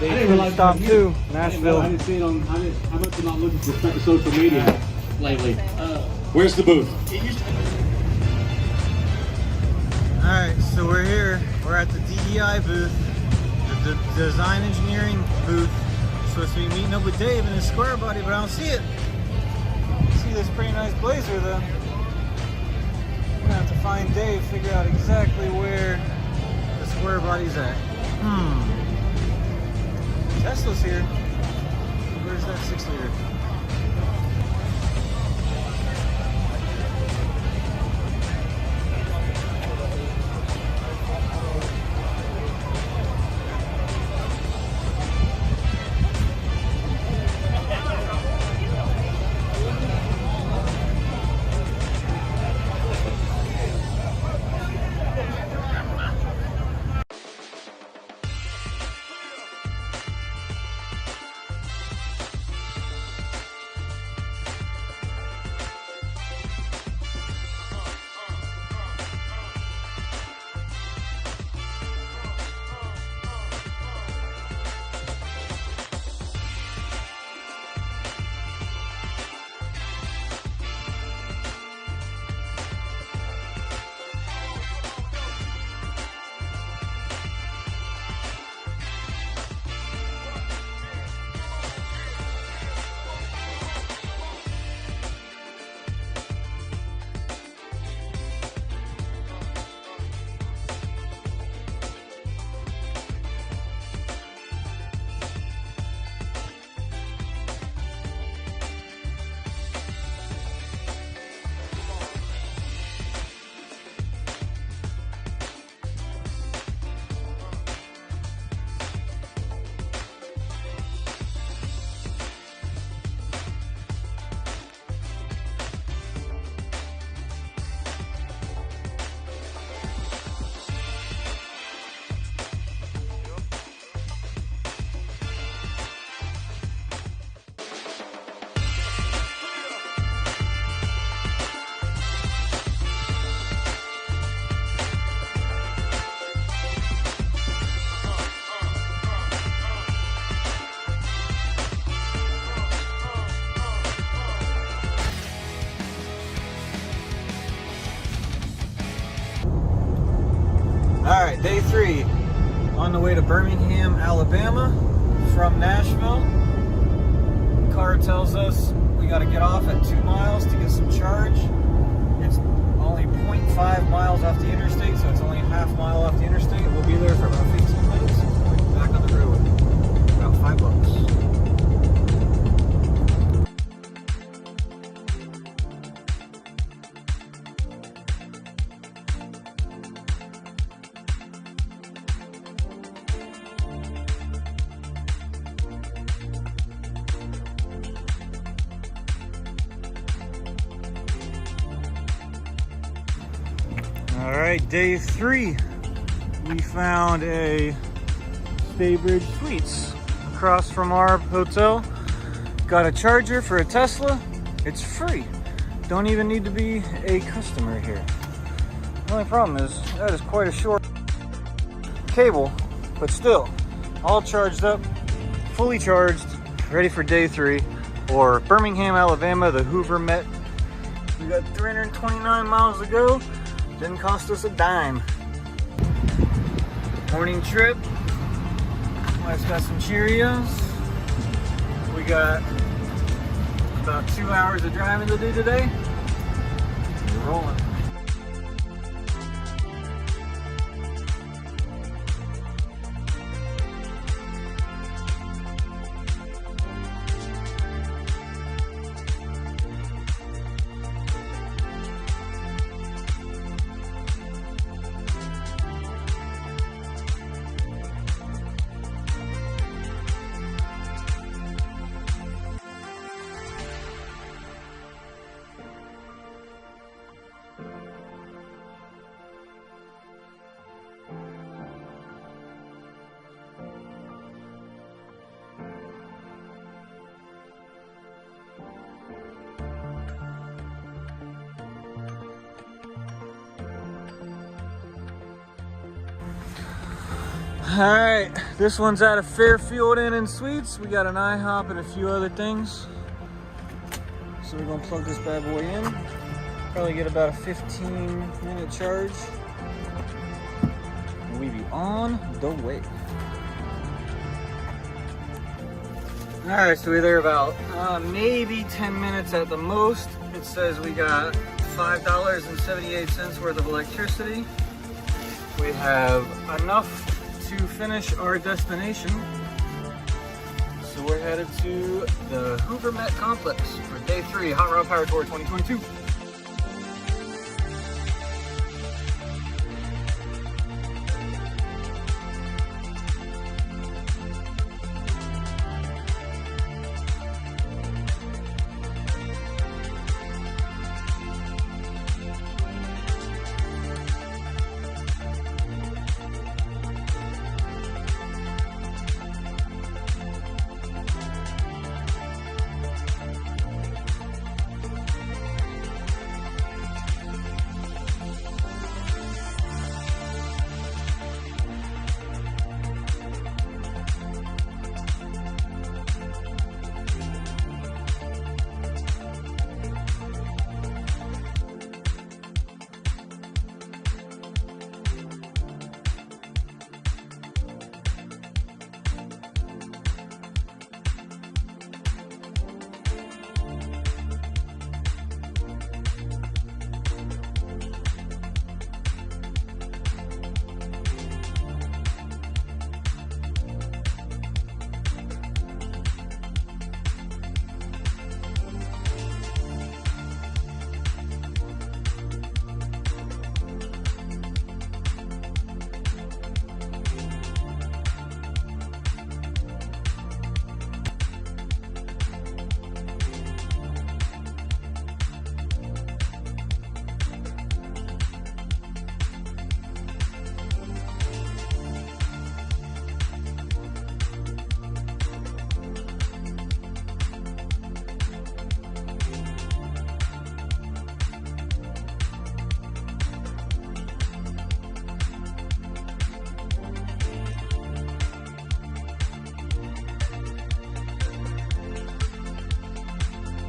Stop 2, Nashville. I didn't see it on. How about you not looking for social media lately? Where's the booth? All right, so we're here. We're at the DEI booth, the design engineering booth. Supposed to be meeting up with Dave in his square body, but I don't see it. See this pretty nice blazer though. I'm gonna have to find Dave, figure out exactly where the square body's at. Tesla's here. Where's that 6-liter? on the way to Birmingham, Alabama from Nashville. Car tells us we got to get off at 2 miles to get some charge. It's only 0.5 miles off the interstate, so it's only a half mile off the interstate. We'll be there for about 15 minutes. We'll be back on the road. About $5. All right, day 3. We found a Staybridge Suites across from our hotel. Got a charger for a Tesla. It's free. Don't even need to be a customer here. The only problem is that is quite a short cable, but still, all charged up, fully charged, ready for day 3, or Birmingham, Alabama, the Hoover Met. We got 329 miles to go. Didn't cost us a dime. Morning trip. Wife's got some Cheerios. We got about 2 hours of driving to do today. We're rolling. All right, this one's out of Fairfield Inn and Suites. We got an IHOP and a few other things. So we're gonna plug this bad boy in. Probably get about a 15-minute charge. And we be on the way. All right, so we're there about maybe 10 minutes at the most. It says we got $5.78 worth of electricity. We have enough to finish our destination. So we're headed to the Hoover Met Complex for day 3, Hot Rod Power Tour 2022.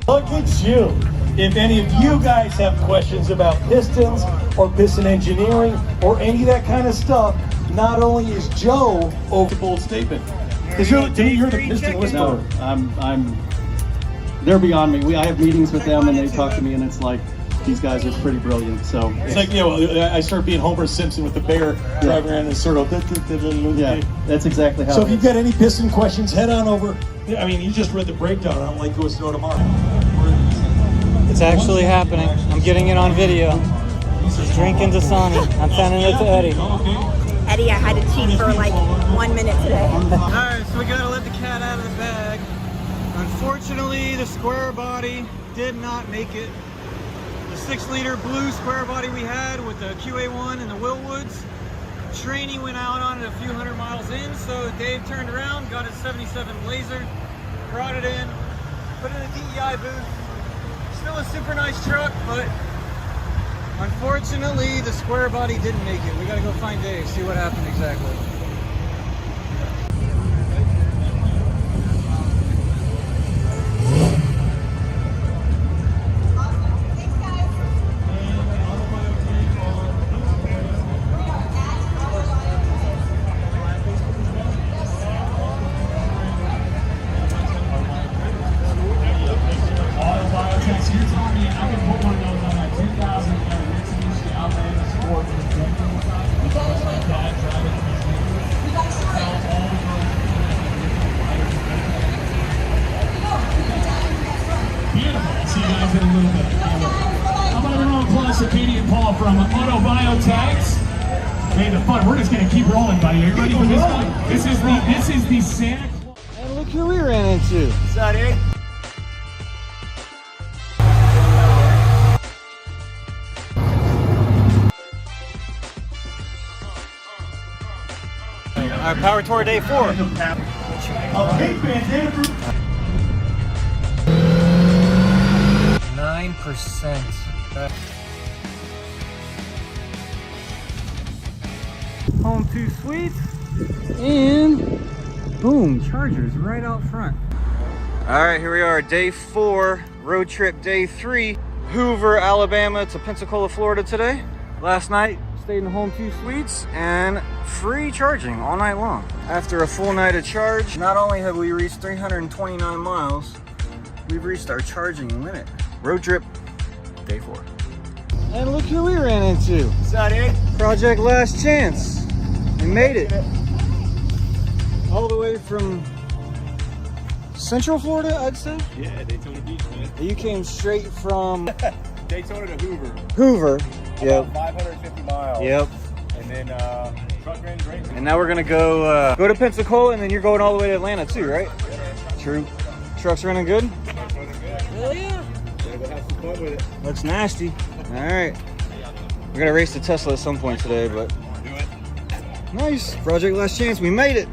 Look at you. If any of you guys have questions about pistons or piston engineering or any of that kind of stuff, not only is Joe over the bold statement, because to me you're the piston whisperer. I'm. They're beyond me. I have meetings with them, and they talk to me, and it's like these guys are pretty brilliant. So it's like, you know, I start being Homer Simpson with the bear driving around in a circle. Yeah, that's exactly how. So if you've got any piston questions, head on over. I mean, you just read the breakdown on Lake Go Snow tomorrow. It's actually happening. I'm getting it on video. She's drinking Dasani. I'm sending it to Eddie. Eddie, I had to cheat for like 1 minute today. Alright, so we gotta let the cat out of the bag. Unfortunately, the square body did not make it. The 6-liter blue square body we had with the QA1 and the Wilwoods, training went out on it a few hundred miles in, so Dave turned around, got his 77 Blazer, brought it in, put it in the DEI booth. Still a super nice truck, but unfortunately the square body didn't make it. We gotta go find Dave, see what happened exactly. From Auto Biotags. Hey, the fun. We're just gonna keep rolling, buddy. Are you ready for this one? This is the Santa Claus. And look who we ran into. What's that, Eddie? Alright, Power Tour Day 4. 9%. Home 2 suites, and boom, chargers right out front. All right, here we are, day 4, road trip day 3, Hoover, Alabama to Pensacola, Florida today. Last night, stayed in the Home 2 suites and free charging all night long. After a full night of charge, not only have we reached 329 miles, we've reached our charging limit. Road trip day 4. And look who we ran into. What's that, Eddie? Project Last Chance. We made it. All the way from Central Florida, I'd say? Yeah, Daytona Beach, man. You came straight from Daytona to Hoover. Hoover. Yep. 550 miles. Yep. And then truck ran great. And now we're gonna go to Pensacola, and then you're going all the way to Atlanta too, right? True. Truck's running good? Hell yeah. Gotta go have some fun with it. Looks nasty. All right. We're gonna race the Tesla at some point today, but Do it. nice. Project Last Chance. We made it.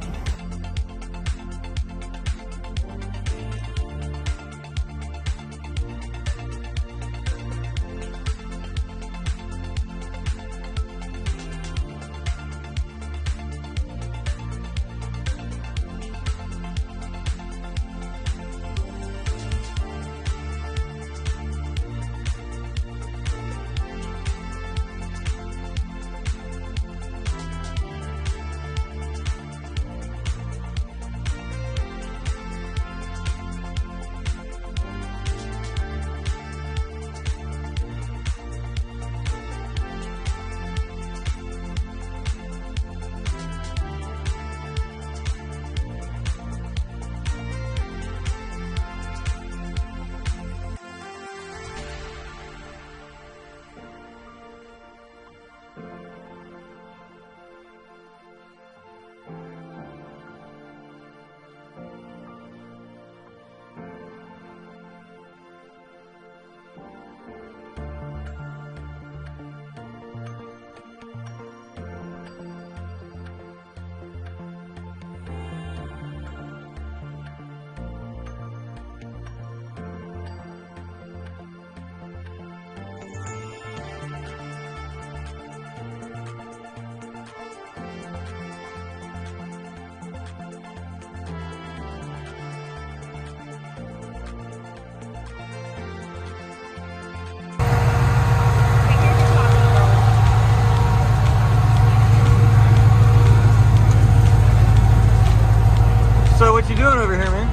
doing over here, man?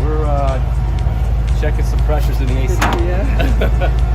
We're checking some pressures in the AC. Yeah.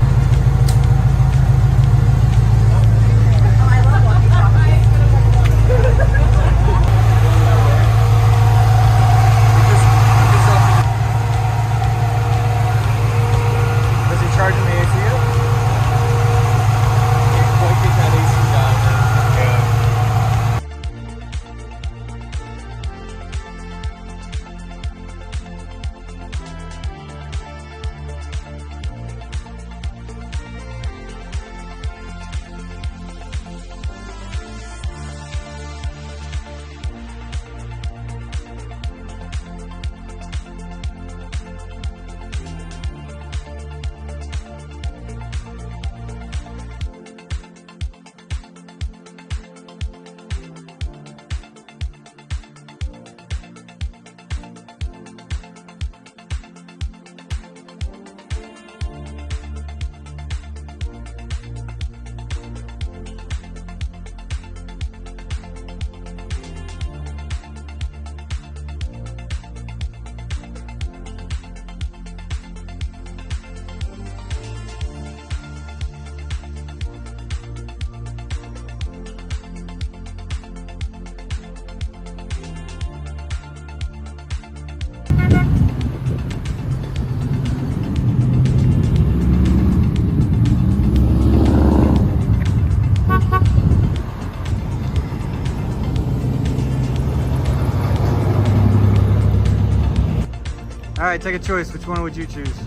All right, take a choice. Which one would you choose?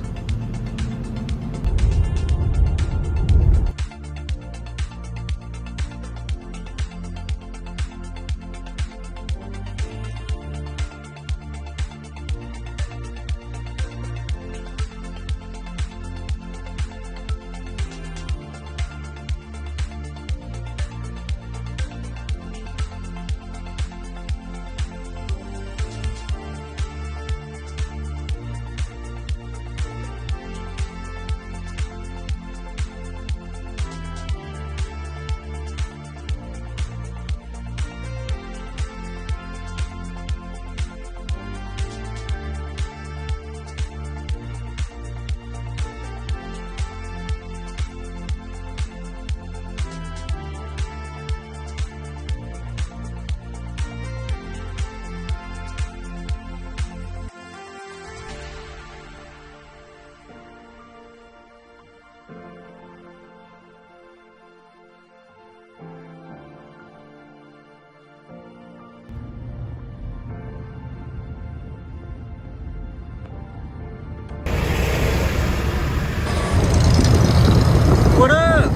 What up?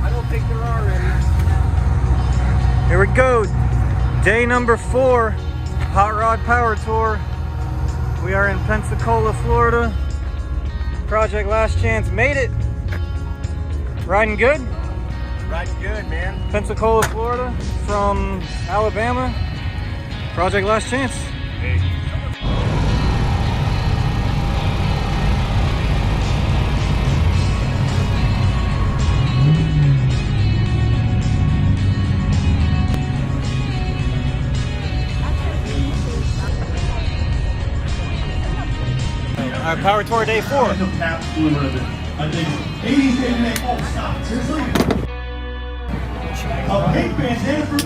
I don't think there are any. Here we go. Day number 4, Hot Rod Power Tour. We are in Pensacola, Florida. Project Last Chance made it. Riding good? Riding good, man. Pensacola, Florida from Alabama. Project Last Chance. Hey. All right, Power Tour Day 4. I think 80s day today. Oh, stop. Seriously? A pink bandana for...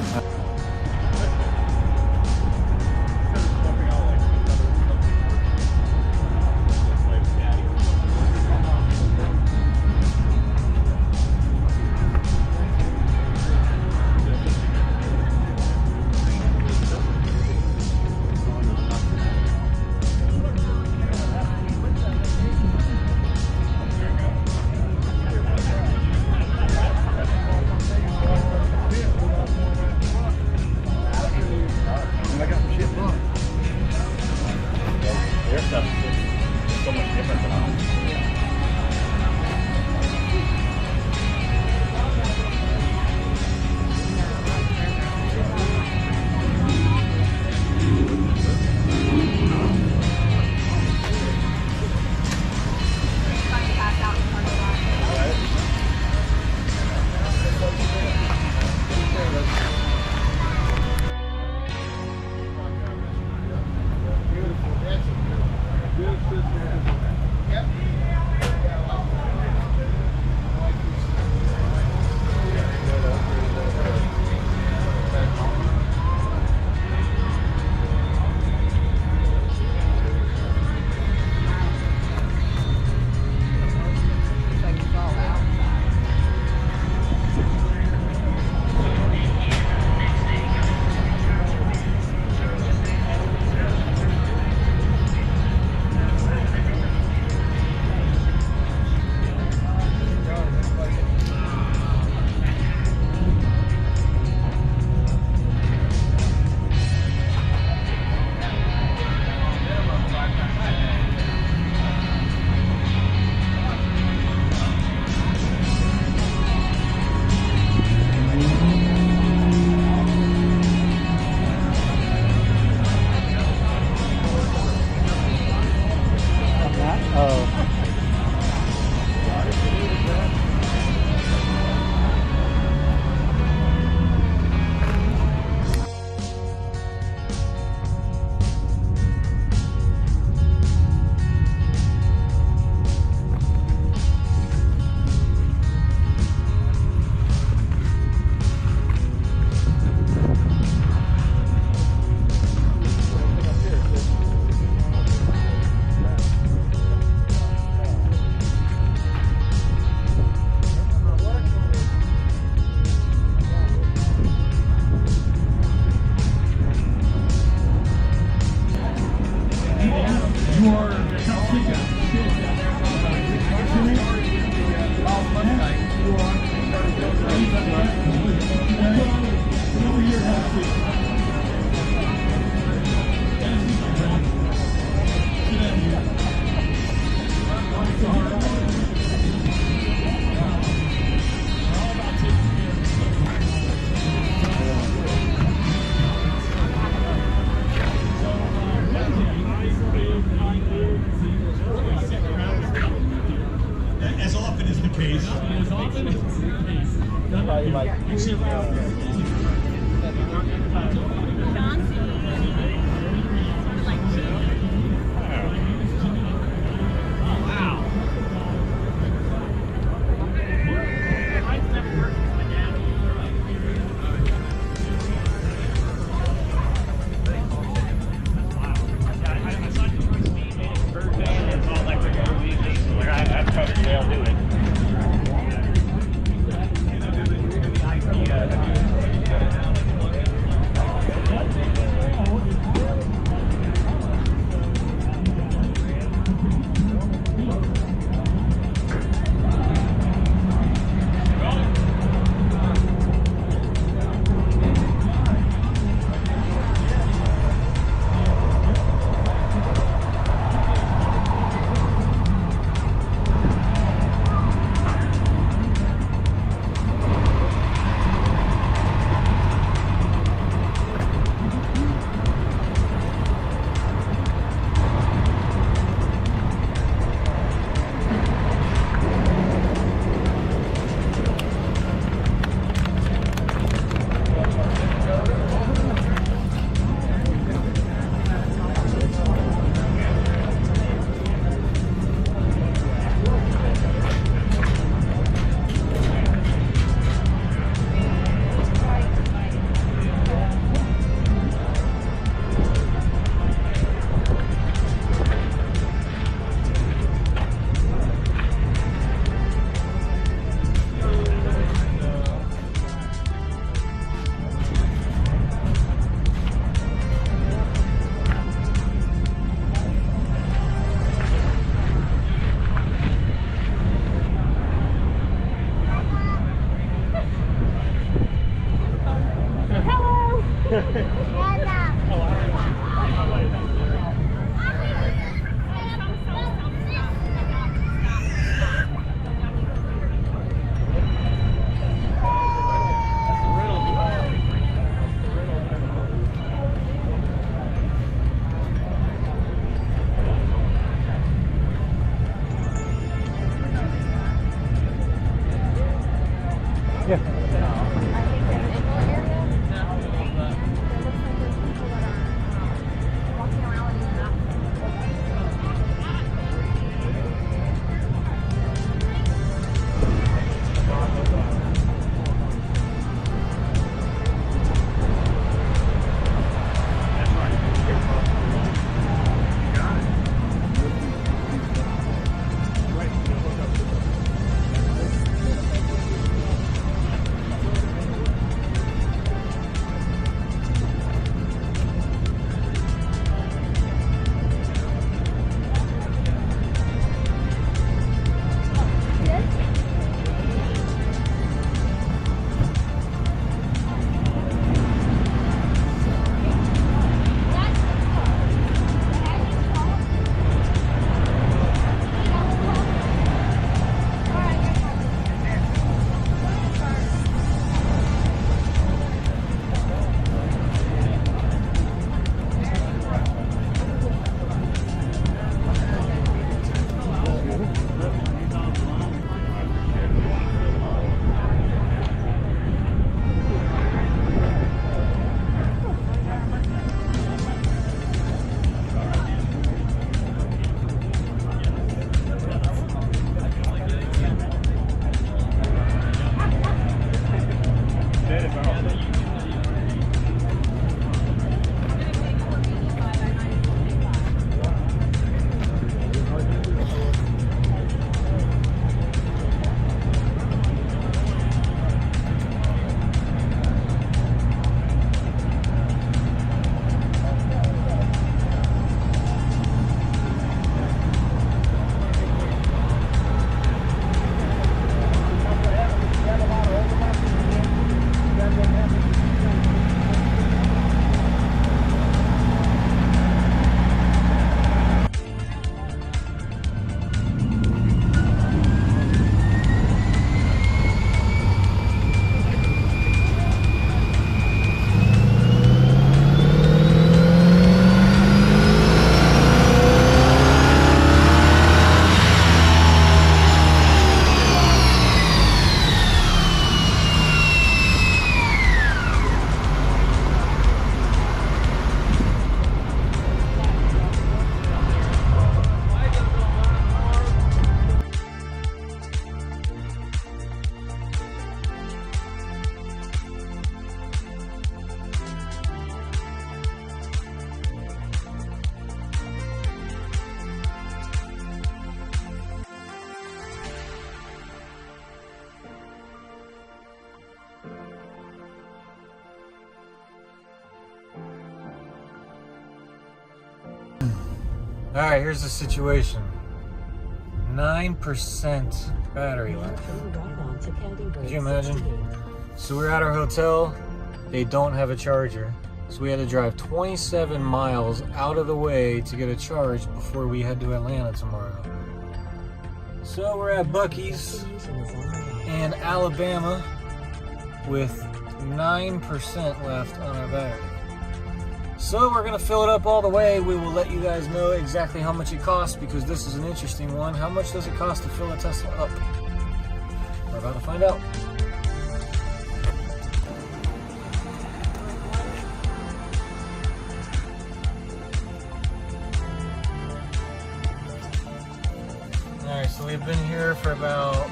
briefcase. Probably like Alright, here's the situation. 9% battery life. Could you imagine? So we're at our hotel. They don't have a charger. So we had to drive 27 miles out of the way to get a charge before we head to Atlanta tomorrow. So we're at Buc-ee's in Alabama with 9% left on our battery. So we're gonna fill it up all the way. We will let you guys know exactly how much it costs because this is an interesting one. How much does it cost to fill a Tesla up? We're about to find out. Alright, so we've been here for about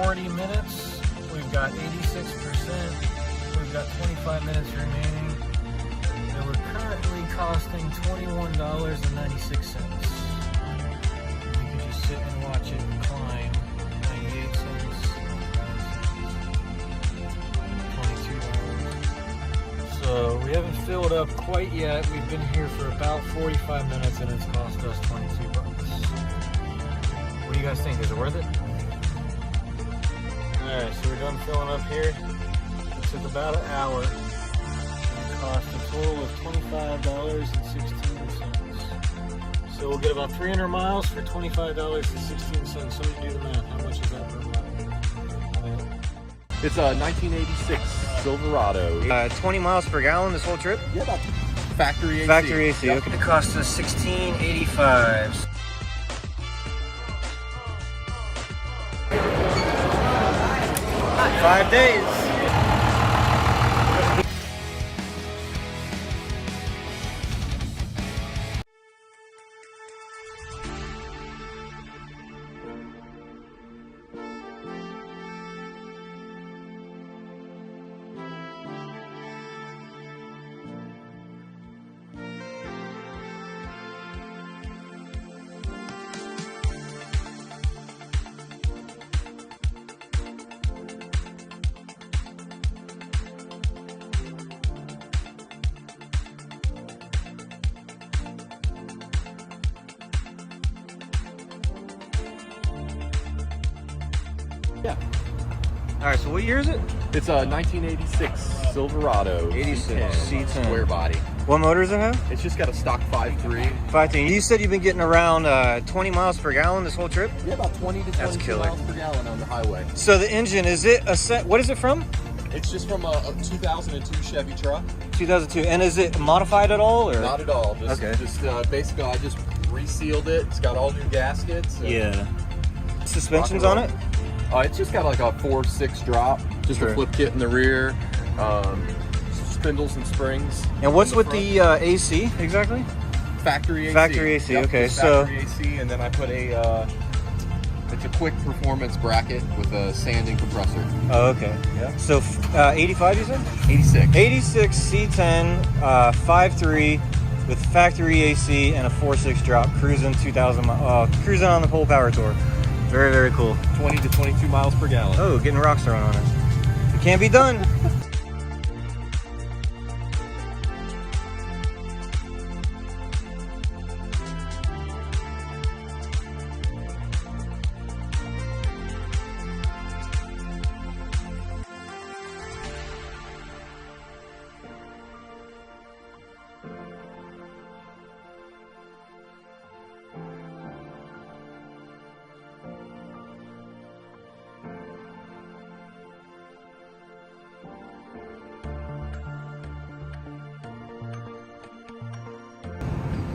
40 minutes. We've got 86%. We've got 25 minutes remaining. And we're currently costing $21.96. You can just sit and watch it climb. 98 cents. $22. So we haven't filled up quite yet. We've been here for about 45 minutes and it's cost us $22. What do you guys think? Is it worth it? Alright, so we're done filling up here. It took about an hour. It cost a total of $25.16. So we'll get about 300 miles for $25.16. Somebody do the math. How much is that per mile? It's a 1986 Silverado. 20 miles per gallon this whole trip? Yeah, about factory AC. Factory AC. Yep. Okay. It cost us $16.85. 5 days. Yeah. All right, so what year is it? It's a 1986 Silverado. 86 C10. Square body. What motor does it have? It's just got a stock 5.3. 5.3. You said you've been getting around 20 miles per gallon this whole trip? Yeah, about 20 to 22 miles per gallon on the highway. So the engine, is it a set? What is it from? It's just from a 2002 Chevy truck. 2002. And is it modified at all? Or? Not at all. Just, okay. Just basically, I just resealed it. It's got all new gaskets. Yeah. Suspensions on it? It's just got like a 4.6 drop, just a flip kit in the rear, spindles and springs. And what's with the AC exactly? Factory AC. Factory AC. Yep, Okay, so factory AC, and then I put a it's a quick performance bracket with a sanding compressor. Oh, okay. Yeah. So 85, you said? 86. 86 C10 5.3 with factory AC and a 4.6 drop, cruising 2,000 miles, cruising on the Pole Power Tour. Very, very cool. 20 to 22 miles per gallon. Oh, getting rocks thrown on it. It can't be done.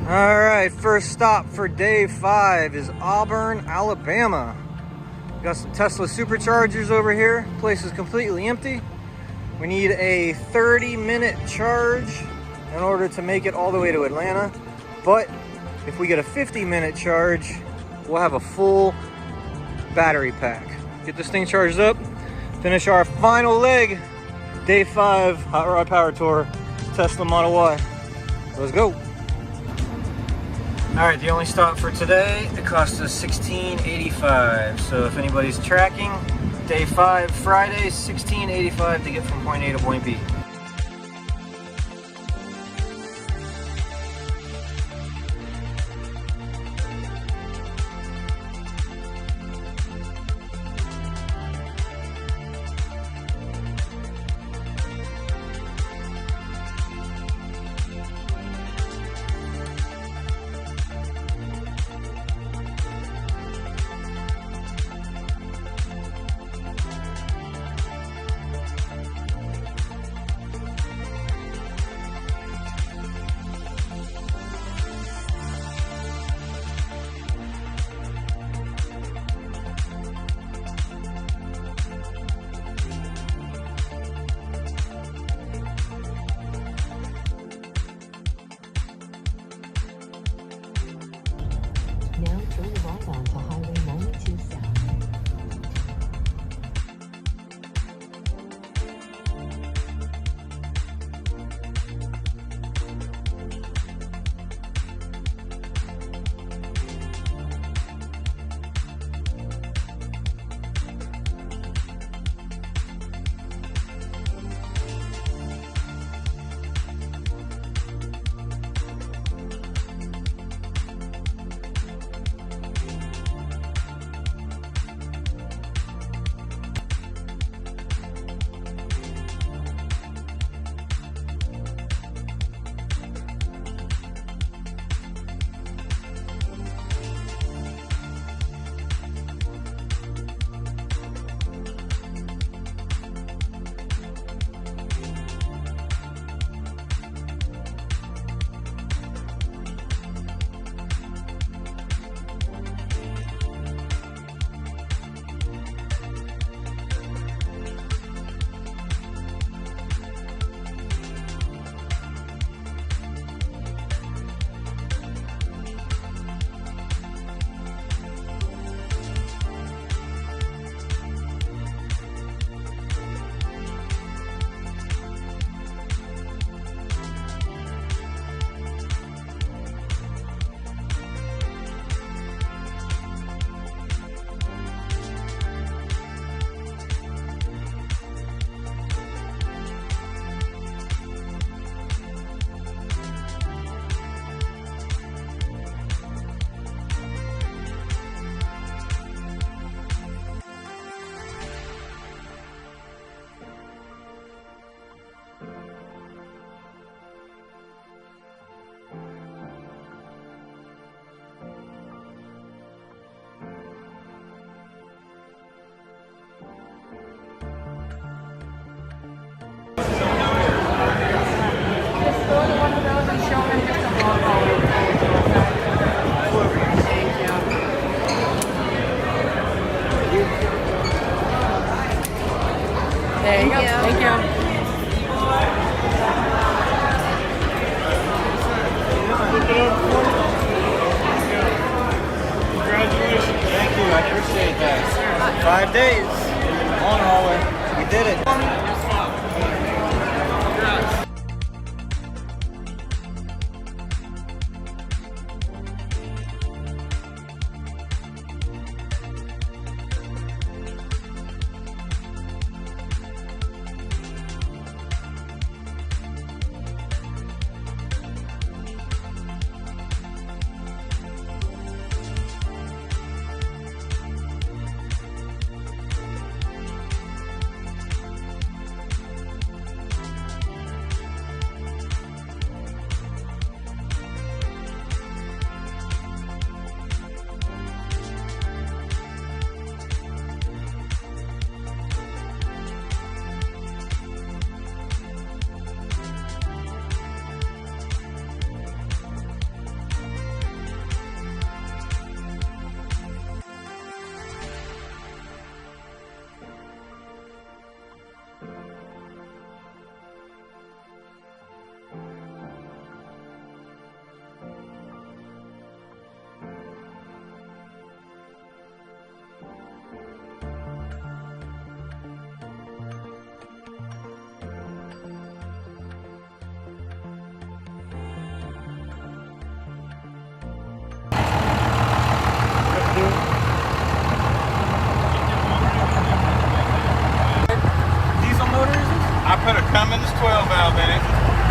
All right, first stop for day 5 is Auburn, Alabama. Got some Tesla superchargers over here. Place is completely empty. We need a 30-minute charge in order to make it all the way to Atlanta. But if we get a 50-minute charge, we'll have a full battery pack. Get this thing charged up, finish our final leg, day 5 Hot Rod Power Tour, Tesla Model Y. Let's go. All right, the only stop for today, it cost us $16.85. So if anybody's tracking, day 5, Friday, $16.85 to get from point A to point B. show him just a long hauler. Thank you. There you go. Thank you. Congratulations. Thank you. I appreciate that. 5 days. Long hauler. We did it. I put a Cummins 12 valve in it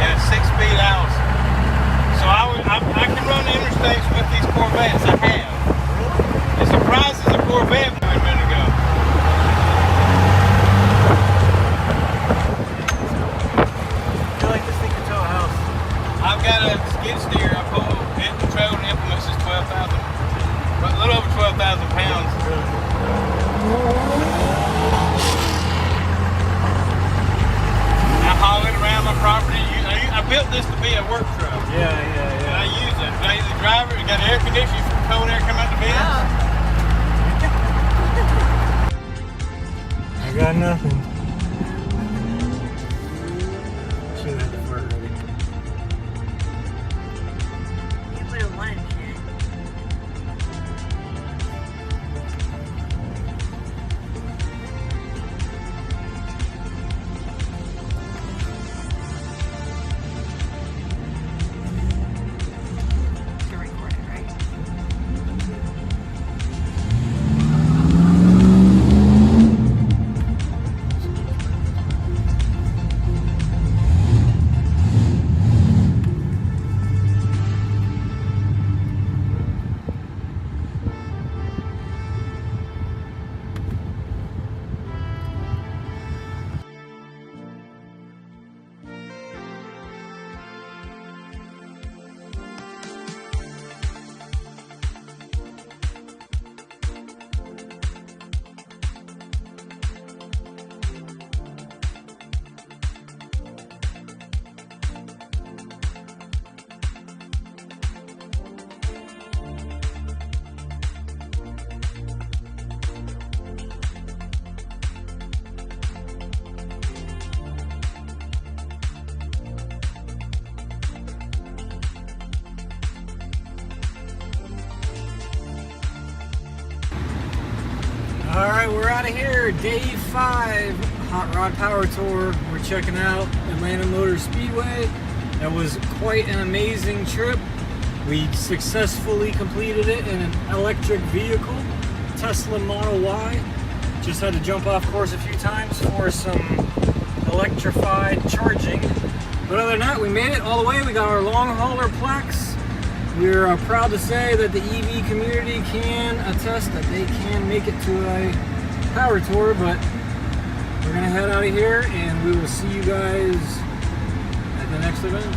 and a 6-speed Allison. So I can run the interstates with these Corvettes. I have. It surprises a Corvette a minute ago. I feel like this thing can tow a house. I've got a skid steer. I pull it, control and implements is 12,000, a little over 12,000 pounds. Haul it around my property. I built this to be a work truck. Yeah. And I use it. I use the driver. It got air conditioning for cold air coming out the vents. I got nothing. Should have the fart ready. You put a 1 in it. All right, we're out of here. Day 5, Hot Rod Power Tour. We're checking out Atlanta Motor Speedway. That was quite an amazing trip. We successfully completed it in an electric vehicle, Tesla Model Y. Just had to jump off course a few times for some electrified charging. But other than that, we made it all the way. We got our long hauler plaques. We're proud to say that the EV community can attest that they can make it to a power tour, but we're gonna head out of here and we will see you guys at the next event.